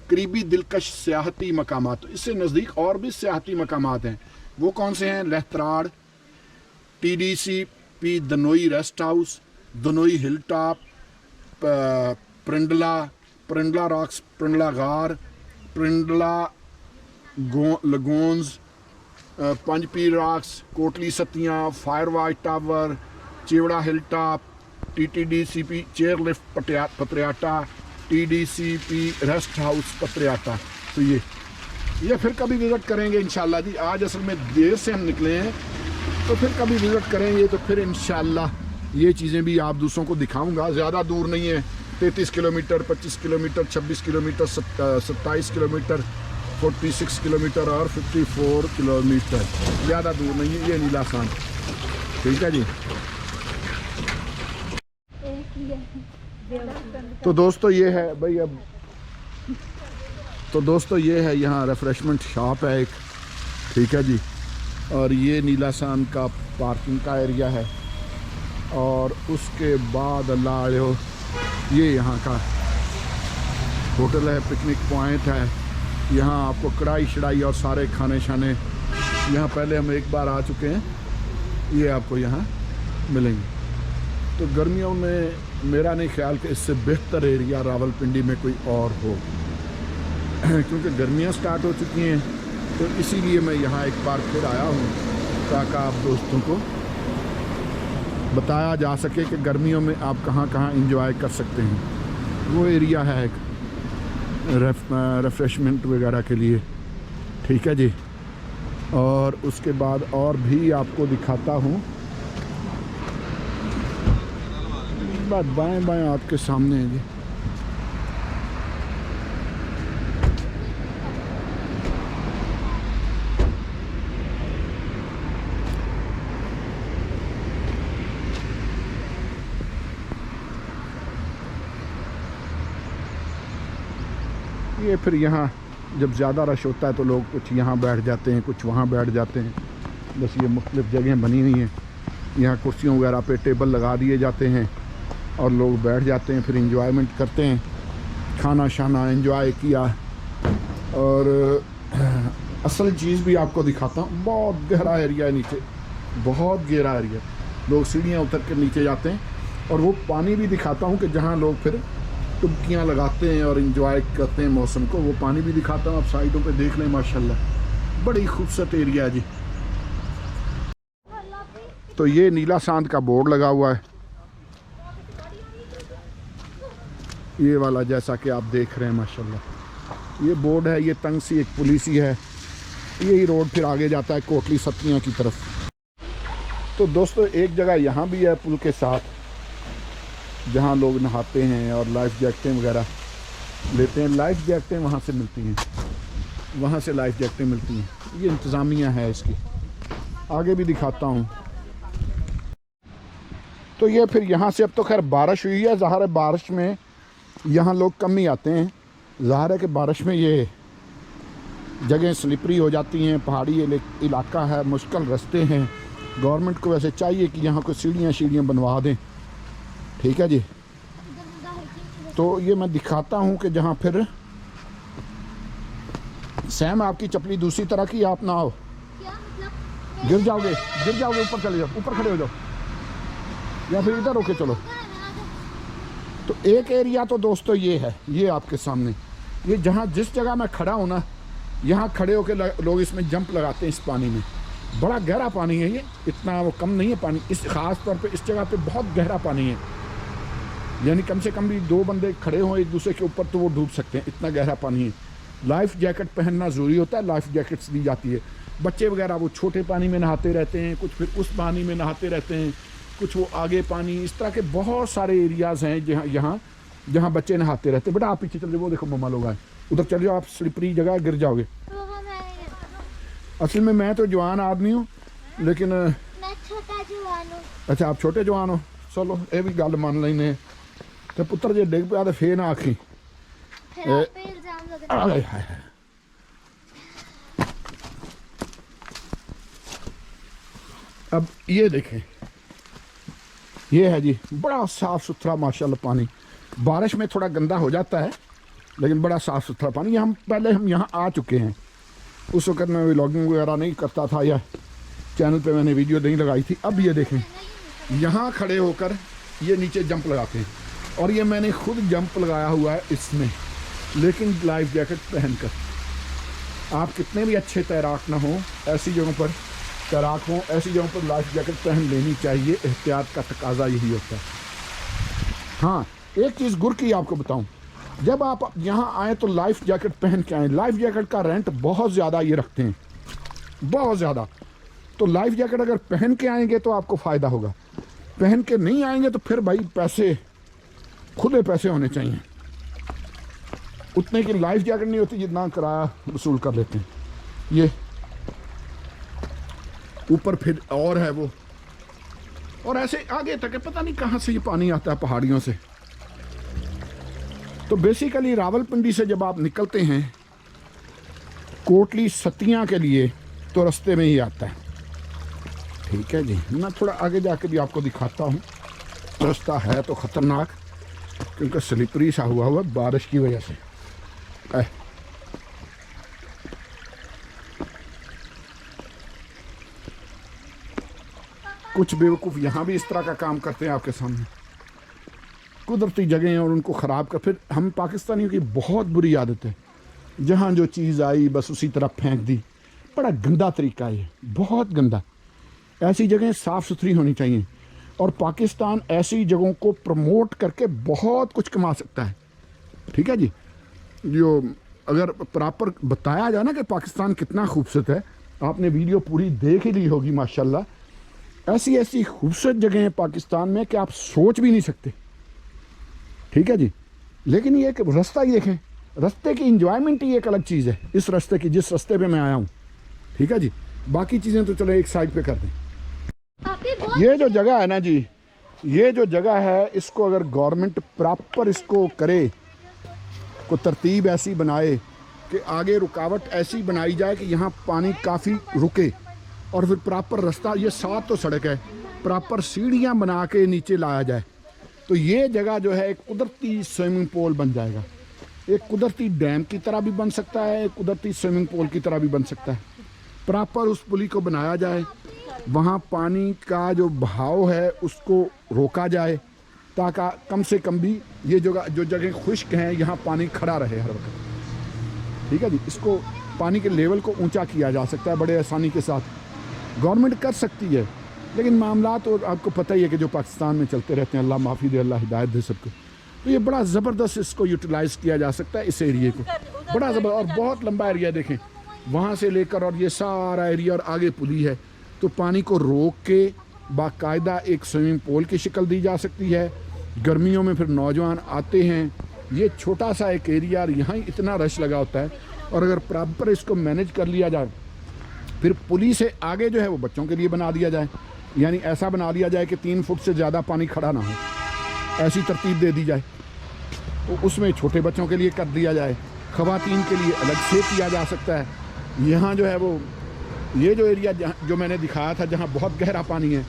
قریبی دلکش سیاحتی مقامات، اس سے نزدیک اور بھی سیاحتی مقامات ہیں. وہ کون سے ہیں؟ Lehtrar, T D C P Danoi rest house, Danoi hill top, Parandla rocks, Parandla غار، Parandla lagoons, Panj Pir rocks, Kotli Sattian, fire watch tower, Chiora hill top, T T D C P chair lift Patriata, T D C P rest house Patriata. تو یہ پھر کبھی وزٹ کریں گے انشاءاللہ جی. آج اصل میں دیر سے ہم نکلے ہیں تو پھر کبھی وزٹ کریں گے تو پھر انشاءاللہ یہ چیزیں بھی آپ دوسروں کو دکھاؤں گا. زیادہ دور نہیں ہے، 33 kilometre, 25 kilometre, 26 kilometre, 27 kilometre, 46 kilometre اور 54 کلومیٹر. زیادہ دور نہیں ہے یہ نیلا سندھ. ٹھیک ہے جی. تو دوستو یہ ہے بھائی، اب تو دوستو یہ ہے یہاں ریفریشمنٹ شاپ ہے ایک. ٹھیک ہے جی. اور یہ نیلا سندھ کا پارکنگ کا ایریا ہے. اور اس کے بعد اللہ علیہ یہ یہاں کا ہوٹل ہے، پکنک پوائنٹ ہے. یہاں آپ کو کڑھائی شڑائی اور سارے کھانے شانے یہاں پہلے ہم ایک بار آ چکے ہیں، یہ آپ کو یہاں ملیں گے. تو گرمیوں میں میرا نہیں خیال کہ اس سے بہتر ایریا راول پنڈی میں کوئی اور ہو، کیونکہ گرمیاں سٹارٹ ہو چکی ہیں. تو اسی لیے میں یہاں ایک بار پھر آیا ہوں تاکہ آپ دوستوں کو بتایا جا سکے کہ گرمیوں میں آپ کہاں کہاں انجوائے کر سکتے ہیں. وہ ایریا ہے ایک ریفریشمنٹ وغیرہ کے لیے. ٹھیک ہے جی. اور اس کے بعد اور بھی آپ کو دکھاتا ہوں. بات بائیں بائیں آپ کے سامنے ہے جی. یہ پھر یہاں جب زیادہ رش ہوتا ہے تو لوگ کچھ یہاں بیٹھ جاتے ہیں، کچھ وہاں بیٹھ جاتے ہیں. بس یہ مختلف جگہیں بنی ہوئی ہیں. یہاں کرسیوں وغیرہ پہ ٹیبل لگا دیے جاتے ہیں اور لوگ بیٹھ جاتے ہیں، پھر انجوائمنٹ کرتے ہیں، کھانا شانا انجوائے کیا. اور اصل چیز بھی آپ کو دکھاتا ہوں، بہت گہرا ایریا ہے نیچے. बहुत गहरा एरिया, लोग सीढ़ियाँ उतर कर नीचे जाते हैं। और वो पानी भी दिखाता हूँ कि जहाँ लोग फिर डुबकियाँ लगाते हैं और इंजॉय करते हैं मौसम को, वो पानी भी दिखाता हूँ। आप साइडों पे देख लें, माशाल्लाह बड़ी खूबसूरत एरिया है जी। तो ये नीला सांद का बोर्ड लगा हुआ है, ये वाला, जैसा कि आप देख रहे हैं माशाल्लाह ये बोर्ड है। ये तंग सी एक पुलिस ही है, यही रोड फिर आगे जाता है कोटली सतियाँ की तरफ। तो दोस्तों एक जगह यहाँ भी है पुल के साथ, जहाँ लोग नहाते हैं और लाइफ जैकेटें वगैरह लेते हैं। लाइफ जैकेटें वहाँ से मिलती हैं, वहाँ से लाइफ जैकेटें मिलती हैं। ये इंतज़ामिया है इसकी, आगे भी दिखाता हूँ। तो ये फिर यहाँ से, अब तो खैर बारिश हुई है, ज़ाहिर है बारिश में यहाँ लोग कम ही आते हैं। ज़ाहिर है कि बारिश में ये जगह स्लिपरी हो जाती हैं, पहाड़ी इलाका है, मुश्किल रास्ते हैं। गवर्नमेंट को वैसे चाहिए कि यहाँ कुछ सीढ़ियाँ बनवा दें, ठीक है जी। तो ये मैं दिखाता हूँ कि जहाँ फिर सैम आपकी चपली दूसरी तरह की, आप ना आओ, गिर जाओगे, ऊपर चले जाओ, ऊपर खड़े हो जाओ या फिर इधर होके चलो। तो एक एरिया तो दोस्तों ये है, ये आपके सामने, ये जहाँ जिस जगह मैं खड़ा हूँ ना, यहाँ खड़े होकर लोग इसमें जंप लगाते हैं इस पानी में। बड़ा गहरा पानी है ये, इतना वो कम नहीं है पानी, इस ख़ास तौर पे इस जगह पे बहुत गहरा पानी है। यानी कम से कम भी 2 बंदे खड़े हों एक दूसरे के ऊपर तो वो डूब सकते हैं, इतना गहरा पानी है। लाइफ जैकेट पहनना ज़रूरी होता है, लाइफ जैकेट्स दी जाती है। बच्चे वगैरह वो छोटे पानी में नहाते रहते हैं, कुछ फिर उस पानी में नहाते रहते हैं, कुछ वो आगे पानी, इस तरह के बहुत सारे एरियाज़ हैं जहाँ बच्चे नहाते रहते हैं। बेटा आप पीछे चल जाओ, वो देखो मम्मा लोग आए, उधर चल जाओ, आप स्लिपरी जगह गिर जाओगे। असल में मैं तो जवान आदमी हूँ, लेकिन मैं छोटा जवान हूँ। अच्छा आप छोटे जवान हो, चलो ये भी गल मान लेने। तो पुत्र जे डिग पिया तो फेर ना आखी, अब ये देखें, ये है जी बड़ा साफ़ सुथरा माशाल्लाह पानी। बारिश में थोड़ा गंदा हो जाता है, लेकिन बड़ा साफ़ सुथरा पानी। हम यहाँ आ चुके हैं, उस वक़्त मैं व्लॉगिंग वगैरह नहीं करता था या चैनल पे मैंने वीडियो नहीं लगाई थी। अब ये देखें, यहाँ खड़े होकर ये नीचे जंप लगाते हैं, और ये मैंने खुद जंप लगाया हुआ है इसमें, लेकिन लाइफ जैकेट पहनकर। आप कितने भी अच्छे तैराक ना हो, ऐसी जगहों पर तैराक हों, ऐसी जगहों पर लाइफ जैकेट पहन लेनी चाहिए। एहतियात का तकाजा यही होता है। हाँ एक चीज़ गुर की आपको बताऊं, जब आप यहाँ आएँ तो लाइफ जैकेट पहन के आएँ। लाइफ जैकेट का रेंट बहुत ज़्यादा ये रखते हैं, बहुत ज़्यादा। तो लाइफ जैकेट अगर पहन के आएंगे तो आपको फ़ायदा होगा, पहन के नहीं आएंगे तो फिर भाई पैसे खुले पैसे होने चाहिए। उतने की लाइफ जैकेट नहीं होती जितना किराया वसूल कर लेते हैं। ये ऊपर फिर और है वो, और ऐसे आगे तक है, पता नहीं कहाँ से ये पानी आता है, पहाड़ियों से। तो बेसिकली रावलपिंडी से जब आप निकलते हैं कोटली सतियाँ के लिए, तो रास्ते में ही आता है, ठीक है जी। मैं थोड़ा आगे जाके भी आपको दिखाता हूँ। रास्ता है तो ख़तरनाक, क्योंकि स्लिपरी सा हुआ बारिश की वजह से। कुछ बेवकूफ़ यहाँ भी इस तरह का काम करते हैं आपके सामने, कुदरती जगहें और उनको ख़राब कर। फिर हम पाकिस्तानियों की बहुत बुरी आदत है, जहाँ जो चीज़ आई बस उसी तरह फेंक दी। बड़ा गंदा तरीका है ये, बहुत गंदा। ऐसी जगहें साफ़ सुथरी होनी चाहिए, और पाकिस्तान ऐसी जगहों को प्रमोट करके बहुत कुछ कमा सकता है, ठीक है जी। जो अगर प्रॉपर बताया जाए ना कि पाकिस्तान कितना खूबसूरत है, आपने वीडियो पूरी देख ही ली होगी माशाल्लाह। ऐसी ऐसी खूबसूरत जगह हैं पाकिस्तान में कि आप सोच भी नहीं सकते, ठीक है जी। लेकिन ये कि रास्ता ही देखें, रास्ते की इंजॉयमेंट ही एक अलग चीज़ है, इस रास्ते की, जिस रास्ते पे मैं आया हूँ, ठीक है जी। बाकी चीज़ें तो चलो एक साइड पे कर दें। ये जो जगह है ना जी, ये जो जगह है, इसको अगर गवर्नमेंट प्रॉपर इसको करे, को तरतीब ऐसी बनाए कि आगे रुकावट ऐसी बनाई जाए कि यहाँ पानी काफ़ी रुके, और फिर प्रॉपर रास्ता, ये साथ तो सड़क है, प्रॉपर सीढ़ियाँ बना के नीचे लाया जाए, तो ये जगह जो है एक कुदरती स्विमिंग पूल बन जाएगा। एक कुदरती डैम की तरह भी बन सकता है, एक कुदरती स्विमिंग पूल की तरह भी बन सकता है। प्रॉपर उस पुली को बनाया जाए, वहाँ पानी का जो बहाव है उसको रोका जाए, ताकि कम से कम भी ये जो जगह खुश्क हैं यहाँ पानी खड़ा रहे हर वक्त। ठीक है जी, इसको पानी के लेवल को ऊंचा किया जा सकता है बड़े आसानी के साथ, गवर्नमेंट कर सकती है। लेकिन मामला तो आपको पता ही है कि जो पाकिस्तान में चलते रहते हैं, अल्लाह माफ़ी दे, अल्लाह हिदायत दे सबको। तो ये बड़ा ज़बरदस्त इसको यूटिलाइज़ किया जा सकता है, इस एरिए को बड़ा ज़बरदस्त, और बहुत लंबा एरिया देखें वहाँ से लेकर और ये सारा एरिया, और आगे पुली है। तो पानी को रोक के बाकायदा एक स्विमिंग पूल की शक्ल दी जा सकती है। गर्मियों में फिर नौजवान आते हैं, ये छोटा सा एक एरिया और यहाँ ही इतना रश लगा होता है, और अगर प्रॉपर इसको मैनेज कर लिया जाए, फिर पुली से आगे जो है वो बच्चों के लिए बना दिया जाए, यानी ऐसा बना दिया जाए कि 3 फुट से ज़्यादा पानी खड़ा ना हो, ऐसी तरतीब दे दी जाए। तो उसमें छोटे बच्चों के लिए कर दिया जाए, ख़वातीन के लिए अलग से किया जा सकता है। यहाँ जो है वो ये जो एरिया जो मैंने दिखाया था जहाँ बहुत गहरा पानी है,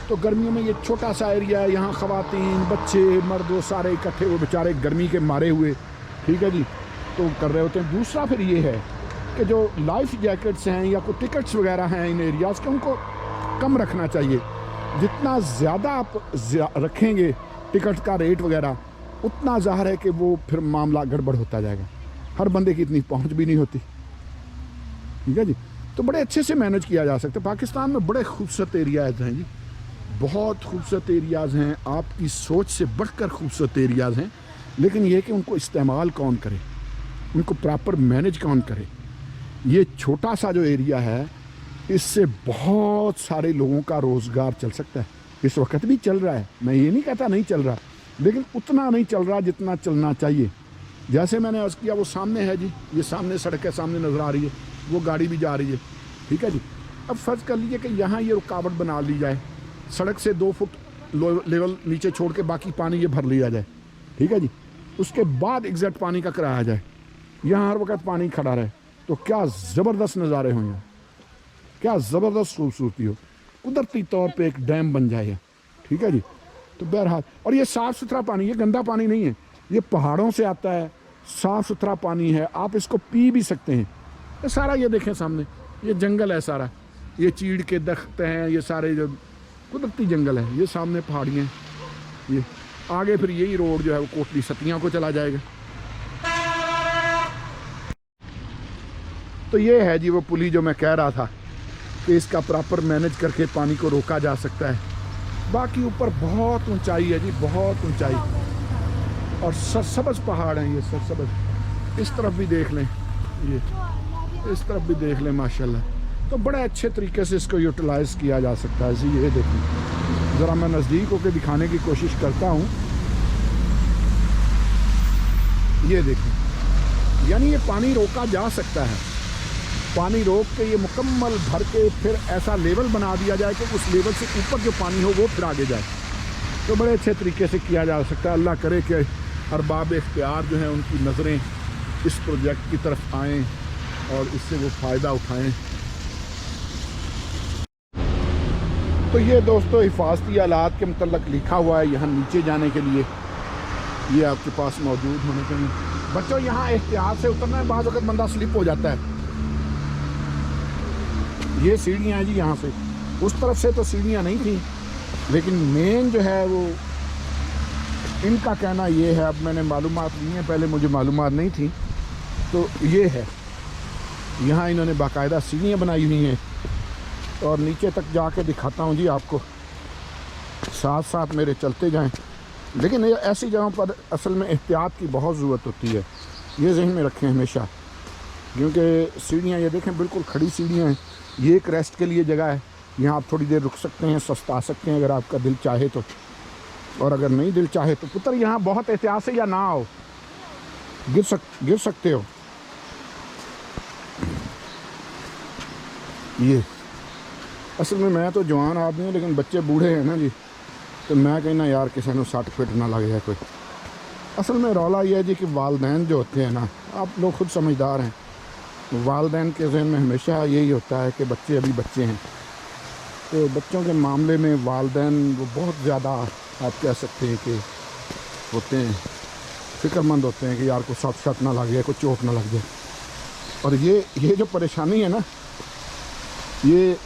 तो गर्मियों में ये छोटा सा एरिया है, यहाँ ख़वातीन, बच्चे, मर्द वो सारे इकट्ठे, वो बेचारे गर्मी के मारे हुए, ठीक है जी, तो कर रहे होते हैं। दूसरा फिर ये है कि जो लाइफ जैकेट्स हैं या कोई टिकट्स वगैरह हैं इन एरियाज़ के, उनको कम रखना चाहिए। जितना ज़्यादा आप रखेंगे टिकट का रेट वगैरह, उतना ज़ाहिर है कि वो फिर मामला गड़बड़ होता जाएगा, हर बंदे की इतनी पहुंच भी नहीं होती। ठीक है जी, तो बड़े अच्छे से मैनेज किया जा सकता है। पाकिस्तान में बड़े खूबसूरत एरियाज़ हैं जी, बहुत खूबसूरत एरियाज़ हैं, आपकी सोच से बढ़कर खूबसूरत एरियाज़ हैं, लेकिन ये कि उनको इस्तेमाल कौन करे, उनको प्रॉपर मैनेज कौन करे। ये छोटा सा जो एरिया है, इससे बहुत सारे लोगों का रोज़गार चल सकता है, इस वक्त भी चल रहा है, मैं ये नहीं कहता नहीं चल रहा, लेकिन उतना नहीं चल रहा जितना चलना चाहिए। जैसे मैंने अर्ज़ किया, वो सामने है जी, ये सामने सड़क है, सामने नज़र आ रही है, वो गाड़ी भी जा रही है, ठीक है जी। अब फ़र्ज़ कर लीजिए कि यहाँ ये रुकावट बना ली जाए, सड़क से 2 फुट लेवल नीचे छोड़ के बाकी पानी ये भर लिया जाए, ठीक है जी। उसके बाद एग्जैक्ट पानी का कराया जाए, यहाँ हर वक्त पानी खड़ा रहे, तो क्या ज़बरदस्त नज़ारे हों यहाँ, क्या ज़बरदस्त खूबसूरती हो, कुदरती तौर पे एक डैम बन जाए, ठीक है जी। तो बहरहाल, और ये साफ़ सुथरा पानी, ये गंदा पानी नहीं है, ये पहाड़ों से आता है, साफ़ सुथरा पानी है, आप इसको पी भी सकते हैं। ये सारा ये देखें सामने, ये जंगल है सारा, ये चीड़ के दख्त हैं, ये सारे जो कुदरती जंगल है, ये सामने पहाड़ियाँ हैं, ये आगे फिर यही रोड जो है वो कोटली सतियाँ को चला जाएगा। तो ये है जी वो पुली जो मैं कह रहा था कि इसका प्रॉपर मैनेज करके पानी को रोका जा सकता है। बाकी ऊपर बहुत ऊंचाई है जी, बहुत ऊंचाई, और सरसब्ज़ पहाड़ हैं ये, सरसब्ज़। इस तरफ भी देख लें, ये इस तरफ भी देख लें, माशाल्लाह। तो बड़े अच्छे तरीके से इसको यूटिलाइज़ किया जा सकता है जी। ये देखिए, ज़रा मैं नज़दीक होकर दिखाने की कोशिश करता हूँ, ये देखिए, यानी ये पानी रोका जा सकता है। पानी रोक के ये मुकम्मल भर के फिर ऐसा लेवल बना दिया जाए कि उस लेवल से ऊपर जो पानी हो वो फिर आगे जाए, तो बड़े अच्छे तरीके से किया जा सकता है। अल्लाह करे कि अरबाब इख्तियार जो हैं उनकी नज़रें इस प्रोजेक्ट की तरफ आएँ और इससे वो फ़ायदा उठाएँ। तो ये दोस्तों हिफाजती आलात के मतलब लिखा हुआ है यहाँ नीचे जाने के लिए, ये आपके पास मौजूद होने के लिए। बच्चों यहाँ एहतियात से उतरना है, बाद वक्त बंदा स्लिप हो जाता है। ये सीढ़ियाँ हैं जी, यहाँ से उस तरफ से तो सीढ़ियाँ नहीं थी, लेकिन मेन जो है वो इनका कहना ये है, अब मैंने मालूमात ली हैं, पहले मुझे मालूमात नहीं थी, तो ये है यहाँ इन्होंने बाकायदा सीढ़ियाँ बनाई हुई हैं, और नीचे तक जाके दिखाता हूँ जी आपको, साथ साथ मेरे चलते जाएं। लेकिन ये ऐसी जगहों पर असल में एहतियात की बहुत ज़रूरत होती है, ये ज़हन में रखें हमेशा, क्योंकि सीढ़ियाँ ये देखें बिल्कुल खड़ी सीढ़ियाँ हैं। ये एक रेस्ट के लिए जगह है, यहाँ आप थोड़ी देर रुक सकते हैं, सस्ता सकते हैं अगर आपका दिल चाहे तो, और अगर नहीं दिल चाहे तो पुत्र यहाँ बहुत एहतियात से या ना आओ, गिर सकते हो। ये असल में मैं तो जवान आदमी हूँ, लेकिन बच्चे बूढ़े हैं ना जी, तो मैं कहना यार किसी ने सट फिट ना लग जाए कोई। असल में रौला ये है जी कि वालदैन जो होते हैं ना, आप लोग खुद समझदार हैं, वालदैन के ज़हन में हमेशा यही होता है कि बच्चे अभी बच्चे हैं, तो बच्चों के मामले में वालदैन वो बहुत ज़्यादा आप कह सकते हैं कि होते हैं, फ़िक्रमंद होते हैं कि यार को सट ना लग जाए, कोई चोट ना लग जाए। और ये जो परेशानी है ना, ये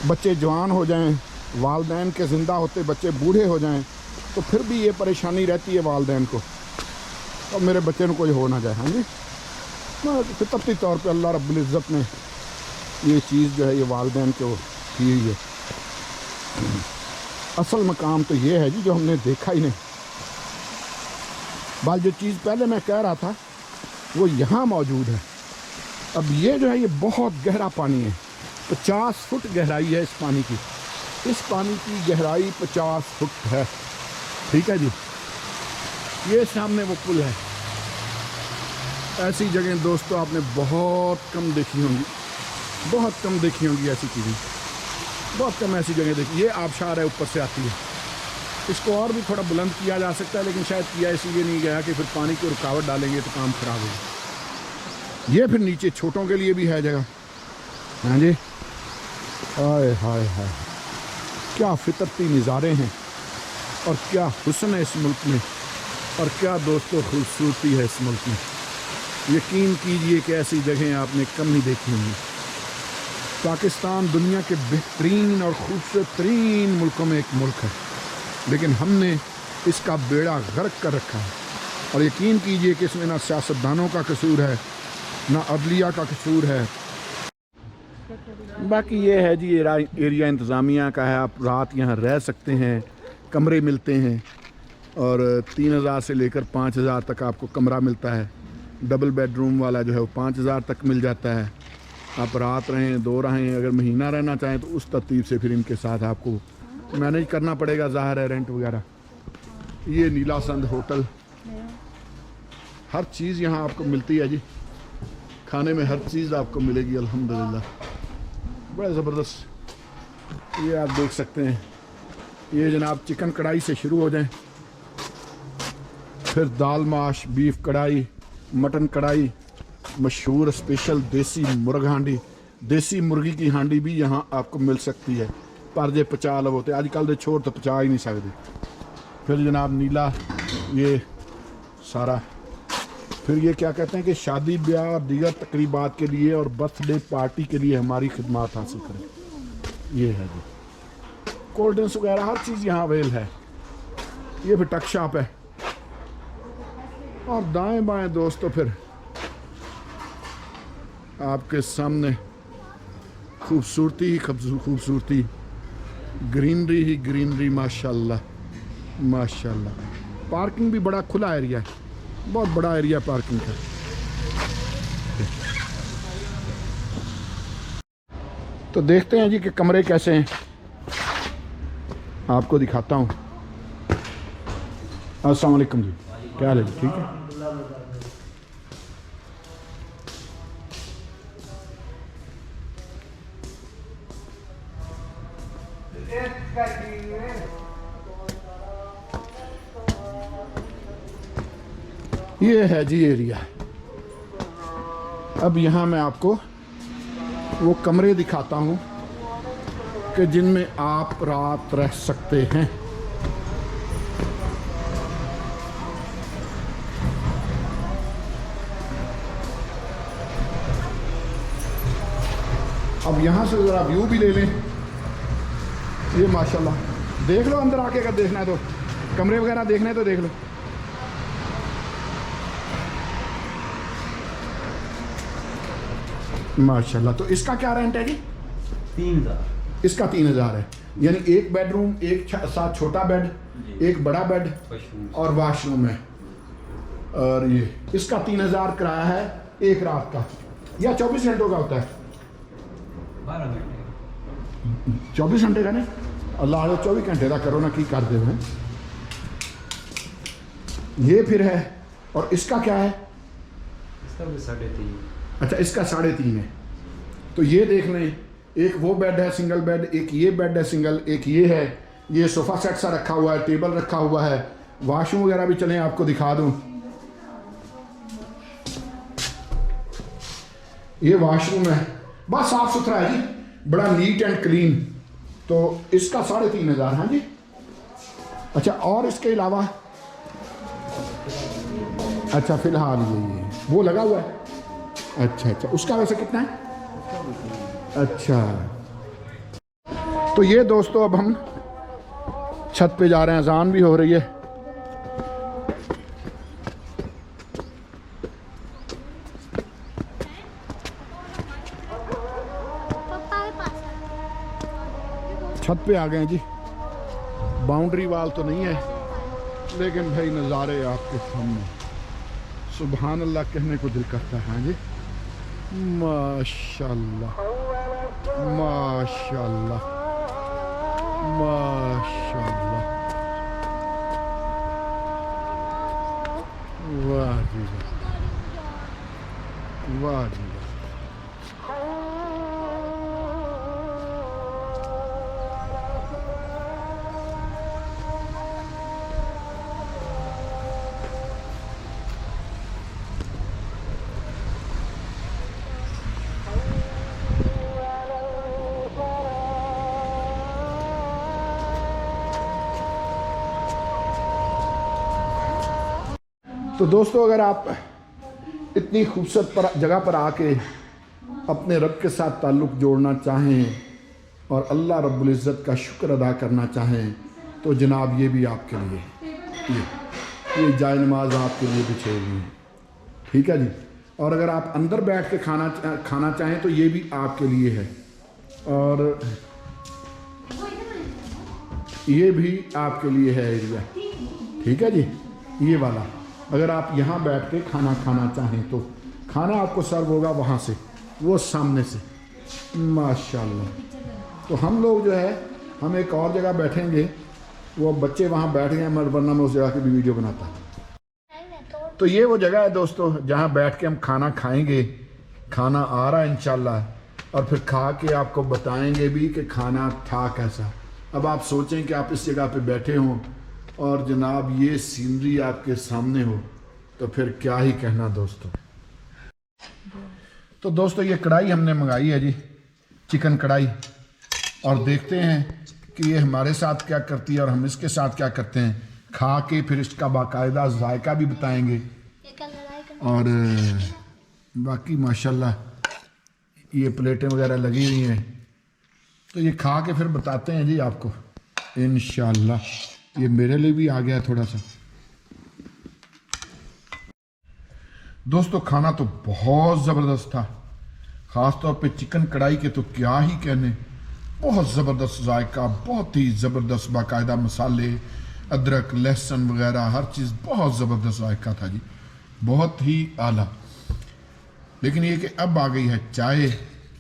बच्चे जवान हो जाएं, वालदैन के ज़िंदा होते बच्चे बूढ़े हो जाएं, तो फिर भी ये परेशानी रहती है वालदैन को, और मेरे बच्चे को कोई हो ना जाए। हाँ जी, फितरती तौर पे अल्लाह रब्बुल इज़्ज़त ने ये चीज़ जो है ये वालदैन को की हुई है। असल मकाम तो ये है जी जो हमने देखा ही नहीं। बाल जो चीज़ पहले मैं कह रहा था वो यहाँ मौजूद है। अब ये जो है ये बहुत गहरा पानी है, 50 फुट गहराई है इस पानी की। इस पानी की गहराई 50 फुट है, ठीक है जी। ये सामने वो पुल है। ऐसी जगह दोस्तों आपने बहुत कम देखी होंगी, बहुत कम देखी होंगी ऐसी चीज़ें, बहुत कम ऐसी जगह देखी। ये आबशार है, ऊपर से आती है। इसको और भी थोड़ा बुलंद किया जा सकता है, लेकिन शायद किया इसलिए नहीं गया कि फिर पानी को रुकावट डालेंगे तो काम खराब होगा। ये फिर नीचे छोटों के लिए भी है जगह। हाँ जी, हाय हाय हाय, क्या फितरती नज़ारे हैं और क्या हुस्न है इस मुल्क में, और क्या दोस्तों खूबसूरती है इस मुल्क में। यकीन कीजिए कि ऐसी जगहें आपने कम नहीं देखी होंगी। पाकिस्तान दुनिया के बेहतरीन और खूबसूरत तरीन मुल्कों में एक मुल्क है, लेकिन हमने इसका बेड़ा गर्क कर रखा है। और यकीन कीजिए कि इसमें ना सियासतदानों का कसूर है, ना अदलिया का कसूर है। बाकी ये है जी, एरिया इंतज़ामिया का है। आप रात यहाँ रह सकते हैं, कमरे मिलते हैं, और 3000 से लेकर 5000 तक आपको कमरा मिलता है। डबल बेडरूम वाला जो है वो 5000 तक मिल जाता है। आप रात रहें, 2 रहें, अगर महीना रहना चाहें तो उस तरतीब से फिर इनके साथ आपको मैनेज करना पड़ेगा, ज़ाहिर है, रेंट वगैरह। ये नीलासंद होटल, हर चीज़ यहाँ आपको मिलती है जी। खाने में हर चीज़ आपको मिलेगी अल्हम्दुलिल्लाह, बड़ा ज़बरदस्त। ये आप देख सकते हैं, ये जनाब चिकन कढ़ाई से शुरू हो जाएं, फिर दाल माश, बीफ कढ़ाई, मटन कढ़ाई, मशहूर स्पेशल देसी मुर्ग हांडी, देसी मुर्गी की हांडी भी यहाँ आपको मिल सकती है। पर जे पचा लवो तो आजकल दे छोर तो पचा ही नहीं सकते। फिर जनाब नीला ये सारा, फिर ये क्या कहते हैं कि शादी ब्याह और दीगर तकरीबात के लिए और बर्थडे पार्टी के लिए हमारी खिदमत हासिल करें। ये है जी, कोल्ड ड्रिंक्स वगैरह हर चीज़ यहाँ अवेल है। ये फिर टक शॉप है, और दाएं बाएं दोस्तों फिर आपके सामने खूबसूरती ही खूबसूरती, ग्रीनरी ही ग्रीनरी, माशाल्लाह माशाल्लाह। पार्किंग भी बड़ा खुला एरिया है, बहुत बड़ा एरिया पार्किंग का। तो देखते हैं जी कि कमरे कैसे हैं, आपको दिखाता हूँ। अस्सलाम वालेकुम जी, क्या हाल है जी? ठीक है। ये है जी एरिया। अब यहाँ मैं आपको वो कमरे दिखाता हूँ कि जिनमें आप रात रह सकते हैं। अब यहाँ से ज़रा व्यू भी ले लें। ये माशाल्लाह, देख लो अंदर आके, अगर देखना है तो, कमरे वगैरह देखना है तो देख लो। माशाल्लाह। तो इसका क्या रेंट है जी? 3000। इसका 3000 है, यानी एक बेडरूम, एक साथ छोटा बेड, एक बड़ा बेड और वाशरूम है। और ये इसका 3000 किराया है एक रात का, या 24 घंटों का होता है? 12 घंटे। 24 घंटे का नहीं, अल्लाह 24 घंटे का करो ना, की कर दे हैं। ये फिर है, और इसका क्या है? इसका भी 3.5। अच्छा, इसका 3.5 है। तो ये देख लें, एक वो बेड है सिंगल बेड, एक ये बेड है सिंगल, एक ये है। ये सोफ़ा सेट सा रखा हुआ है, टेबल रखा हुआ है, वाशरूम वगैरह भी चलें आपको दिखा दूं। ये वाशरूम है, बस साफ सुथरा है जी, बड़ा नीट एंड क्लीन। तो इसका 3500। हाँ जी। अच्छा, और इसके अलावा अच्छा फिलहाल ये वो लगा हुआ है। अच्छा अच्छा, उसका वैसे कितना है? अच्छा, तो ये दोस्तों अब हम छत पे जा रहे हैं, अजान भी हो रही है। पापा के पास छत पे आ गए हैं जी। बाउंड्री वाल तो नहीं है, लेकिन भाई नज़ारे आपके सामने, सुभान अल्लाह कहने को दिल करता है। हाँ जी, माशाल्लाह माशाल्लाह माशाल्लाह, वाह जी वाह, वाह जी वाह। तो दोस्तों, अगर आप इतनी खूबसूरत जगह पर आके अपने रब के साथ ताल्लुक़ जोड़ना चाहें और अल्लाह रब्बुल इज़्ज़त का शुक्र अदा करना चाहें, तो जनाब ये भी आपके लिए, ये जाए नमाज आपके लिए बिछे हुई है, ठीक है जी। और अगर आप अंदर बैठ के खाना चाहें तो ये भी आपके लिए है, और ये भी आपके लिए है एरिया, ठीक है जी। ये वाला अगर आप यहाँ बैठ के खाना खाना चाहें तो खाना आपको सर्व होगा वहाँ से, वो सामने से, माशाल्लाह। तो हम लोग जो है, हम एक और जगह बैठेंगे, वो बच्चे वहाँ बैठ गए, मगर वरना मैं उस जगह की भी वीडियो बनाता। तो ये वो जगह है दोस्तों जहाँ बैठ के हम खाना खाएंगे। खाना आ रहा है इंशाल्लाह, और फिर खा के आपको बताएंगे भी कि खाना था कैसा। अब आप सोचें कि आप इस जगह पे बैठे हों और जनाब ये सीनरी आपके सामने हो, तो फिर क्या ही कहना दोस्तों। तो दोस्तों, ये कढ़ाई हमने मंगाई है जी, चिकन कढ़ाई, और देखते हैं कि ये हमारे साथ क्या करती है और हम इसके साथ क्या करते हैं। खा के फिर इसका बाकायदा जायका भी बताएंगे, और बाकी माशाल्लाह ये प्लेटें वगैरह लगी हुई हैं, तो ये खा के फिर बताते हैं जी आपको इंशाल्लाह। ये मेरे लिए भी आ गया थोड़ा सा। दोस्तों, खाना तो बहुत ज़बरदस्त था, ख़ास तौर पे चिकन कढ़ाई के तो क्या ही कहने, बहुत ज़बरदस्त जायका, बहुत ही ज़बरदस्त, बाकायदा मसाले, अदरक लहसुन वगैरह हर चीज़, बहुत ज़बरदस्त जायका था जी, बहुत ही आला। लेकिन ये कि अब आ गई है चाय,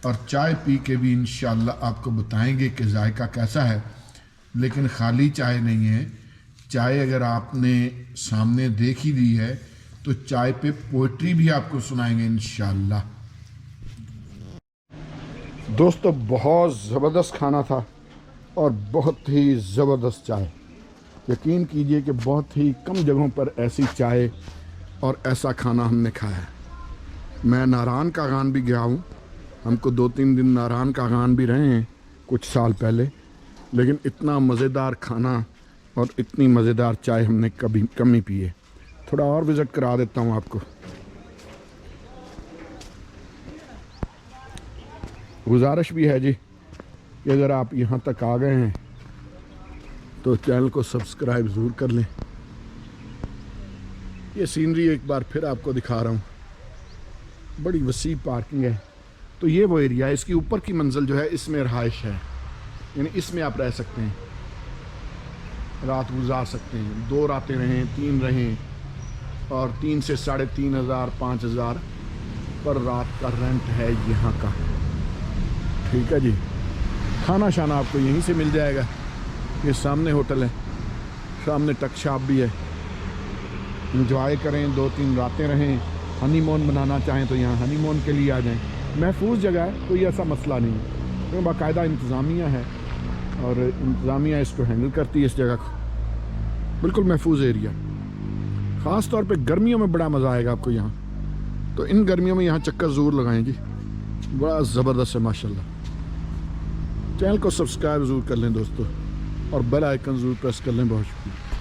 और चाय पी के भी इंशाल्लाह आपको बताएंगे कि जायका कैसा है। लेकिन खाली चाय नहीं है, चाय अगर आपने सामने देख ही ली है तो चाय पे पोइट्री भी आपको सुनाएंगे इंशाल्लाह। दोस्तों, बहुत ज़बरदस्त खाना था और बहुत ही ज़बरदस्त चाय। यकीन कीजिए कि बहुत ही कम जगहों पर ऐसी चाय और ऐसा खाना हमने खाया है। मैं नारायण कागान भी गया हूँ, हमको 2-3 दिन नारायण कागान भी रहे हैं कुछ साल पहले, लेकिन इतना मज़ेदार खाना और इतनी मज़ेदार चाय हमने कभी कम नहीं पी है। थोड़ा और विज़िट करा देता हूँ आपको। गुजारिश भी है जी कि अगर आप यहाँ तक आ गए हैं तो चैनल को सब्सक्राइब ज़रूर कर लें। ये सीनरी एक बार फिर आपको दिखा रहा हूँ, बड़ी वसी पार्किंग है। तो ये वो एरिया है, इसकी ऊपर की मंजिल जो है इसमें रहाइश है, यानी इसमें आप रह सकते हैं, रात गुजार सकते हैं। 2 रातें रहें, 3 रहें, और 3 से 3,500 5,000 पर रात का रेंट है यहाँ का, ठीक है जी। खाना शाना आपको यहीं से मिल जाएगा, ये सामने होटल है, सामने टक शॉप भी है। इंजॉय करें, 2-3 रातें रहें, हनीमून बनाना चाहें तो यहाँ हनीमून के लिए आ जाएं। महफूज जगह है, कोई ऐसा मसला नहीं है, क्योंकि बाकायदा इंतज़ामिया है और इंतज़ामिया इसको हैंडल करती है इस जगह को। बिल्कुल महफूज एरिया, ख़ास तौर पे गर्मियों में बड़ा मज़ा आएगा आपको यहाँ। तो इन गर्मियों में यहाँ चक्कर ज़रूर लगाएं जी, बड़ा ज़बरदस्त है माशाल्लाह। चैनल को सब्सक्राइब ज़रूर कर लें दोस्तों, और बेल आइकन ज़रूर प्रेस कर लें। बहुत शुक्रिया।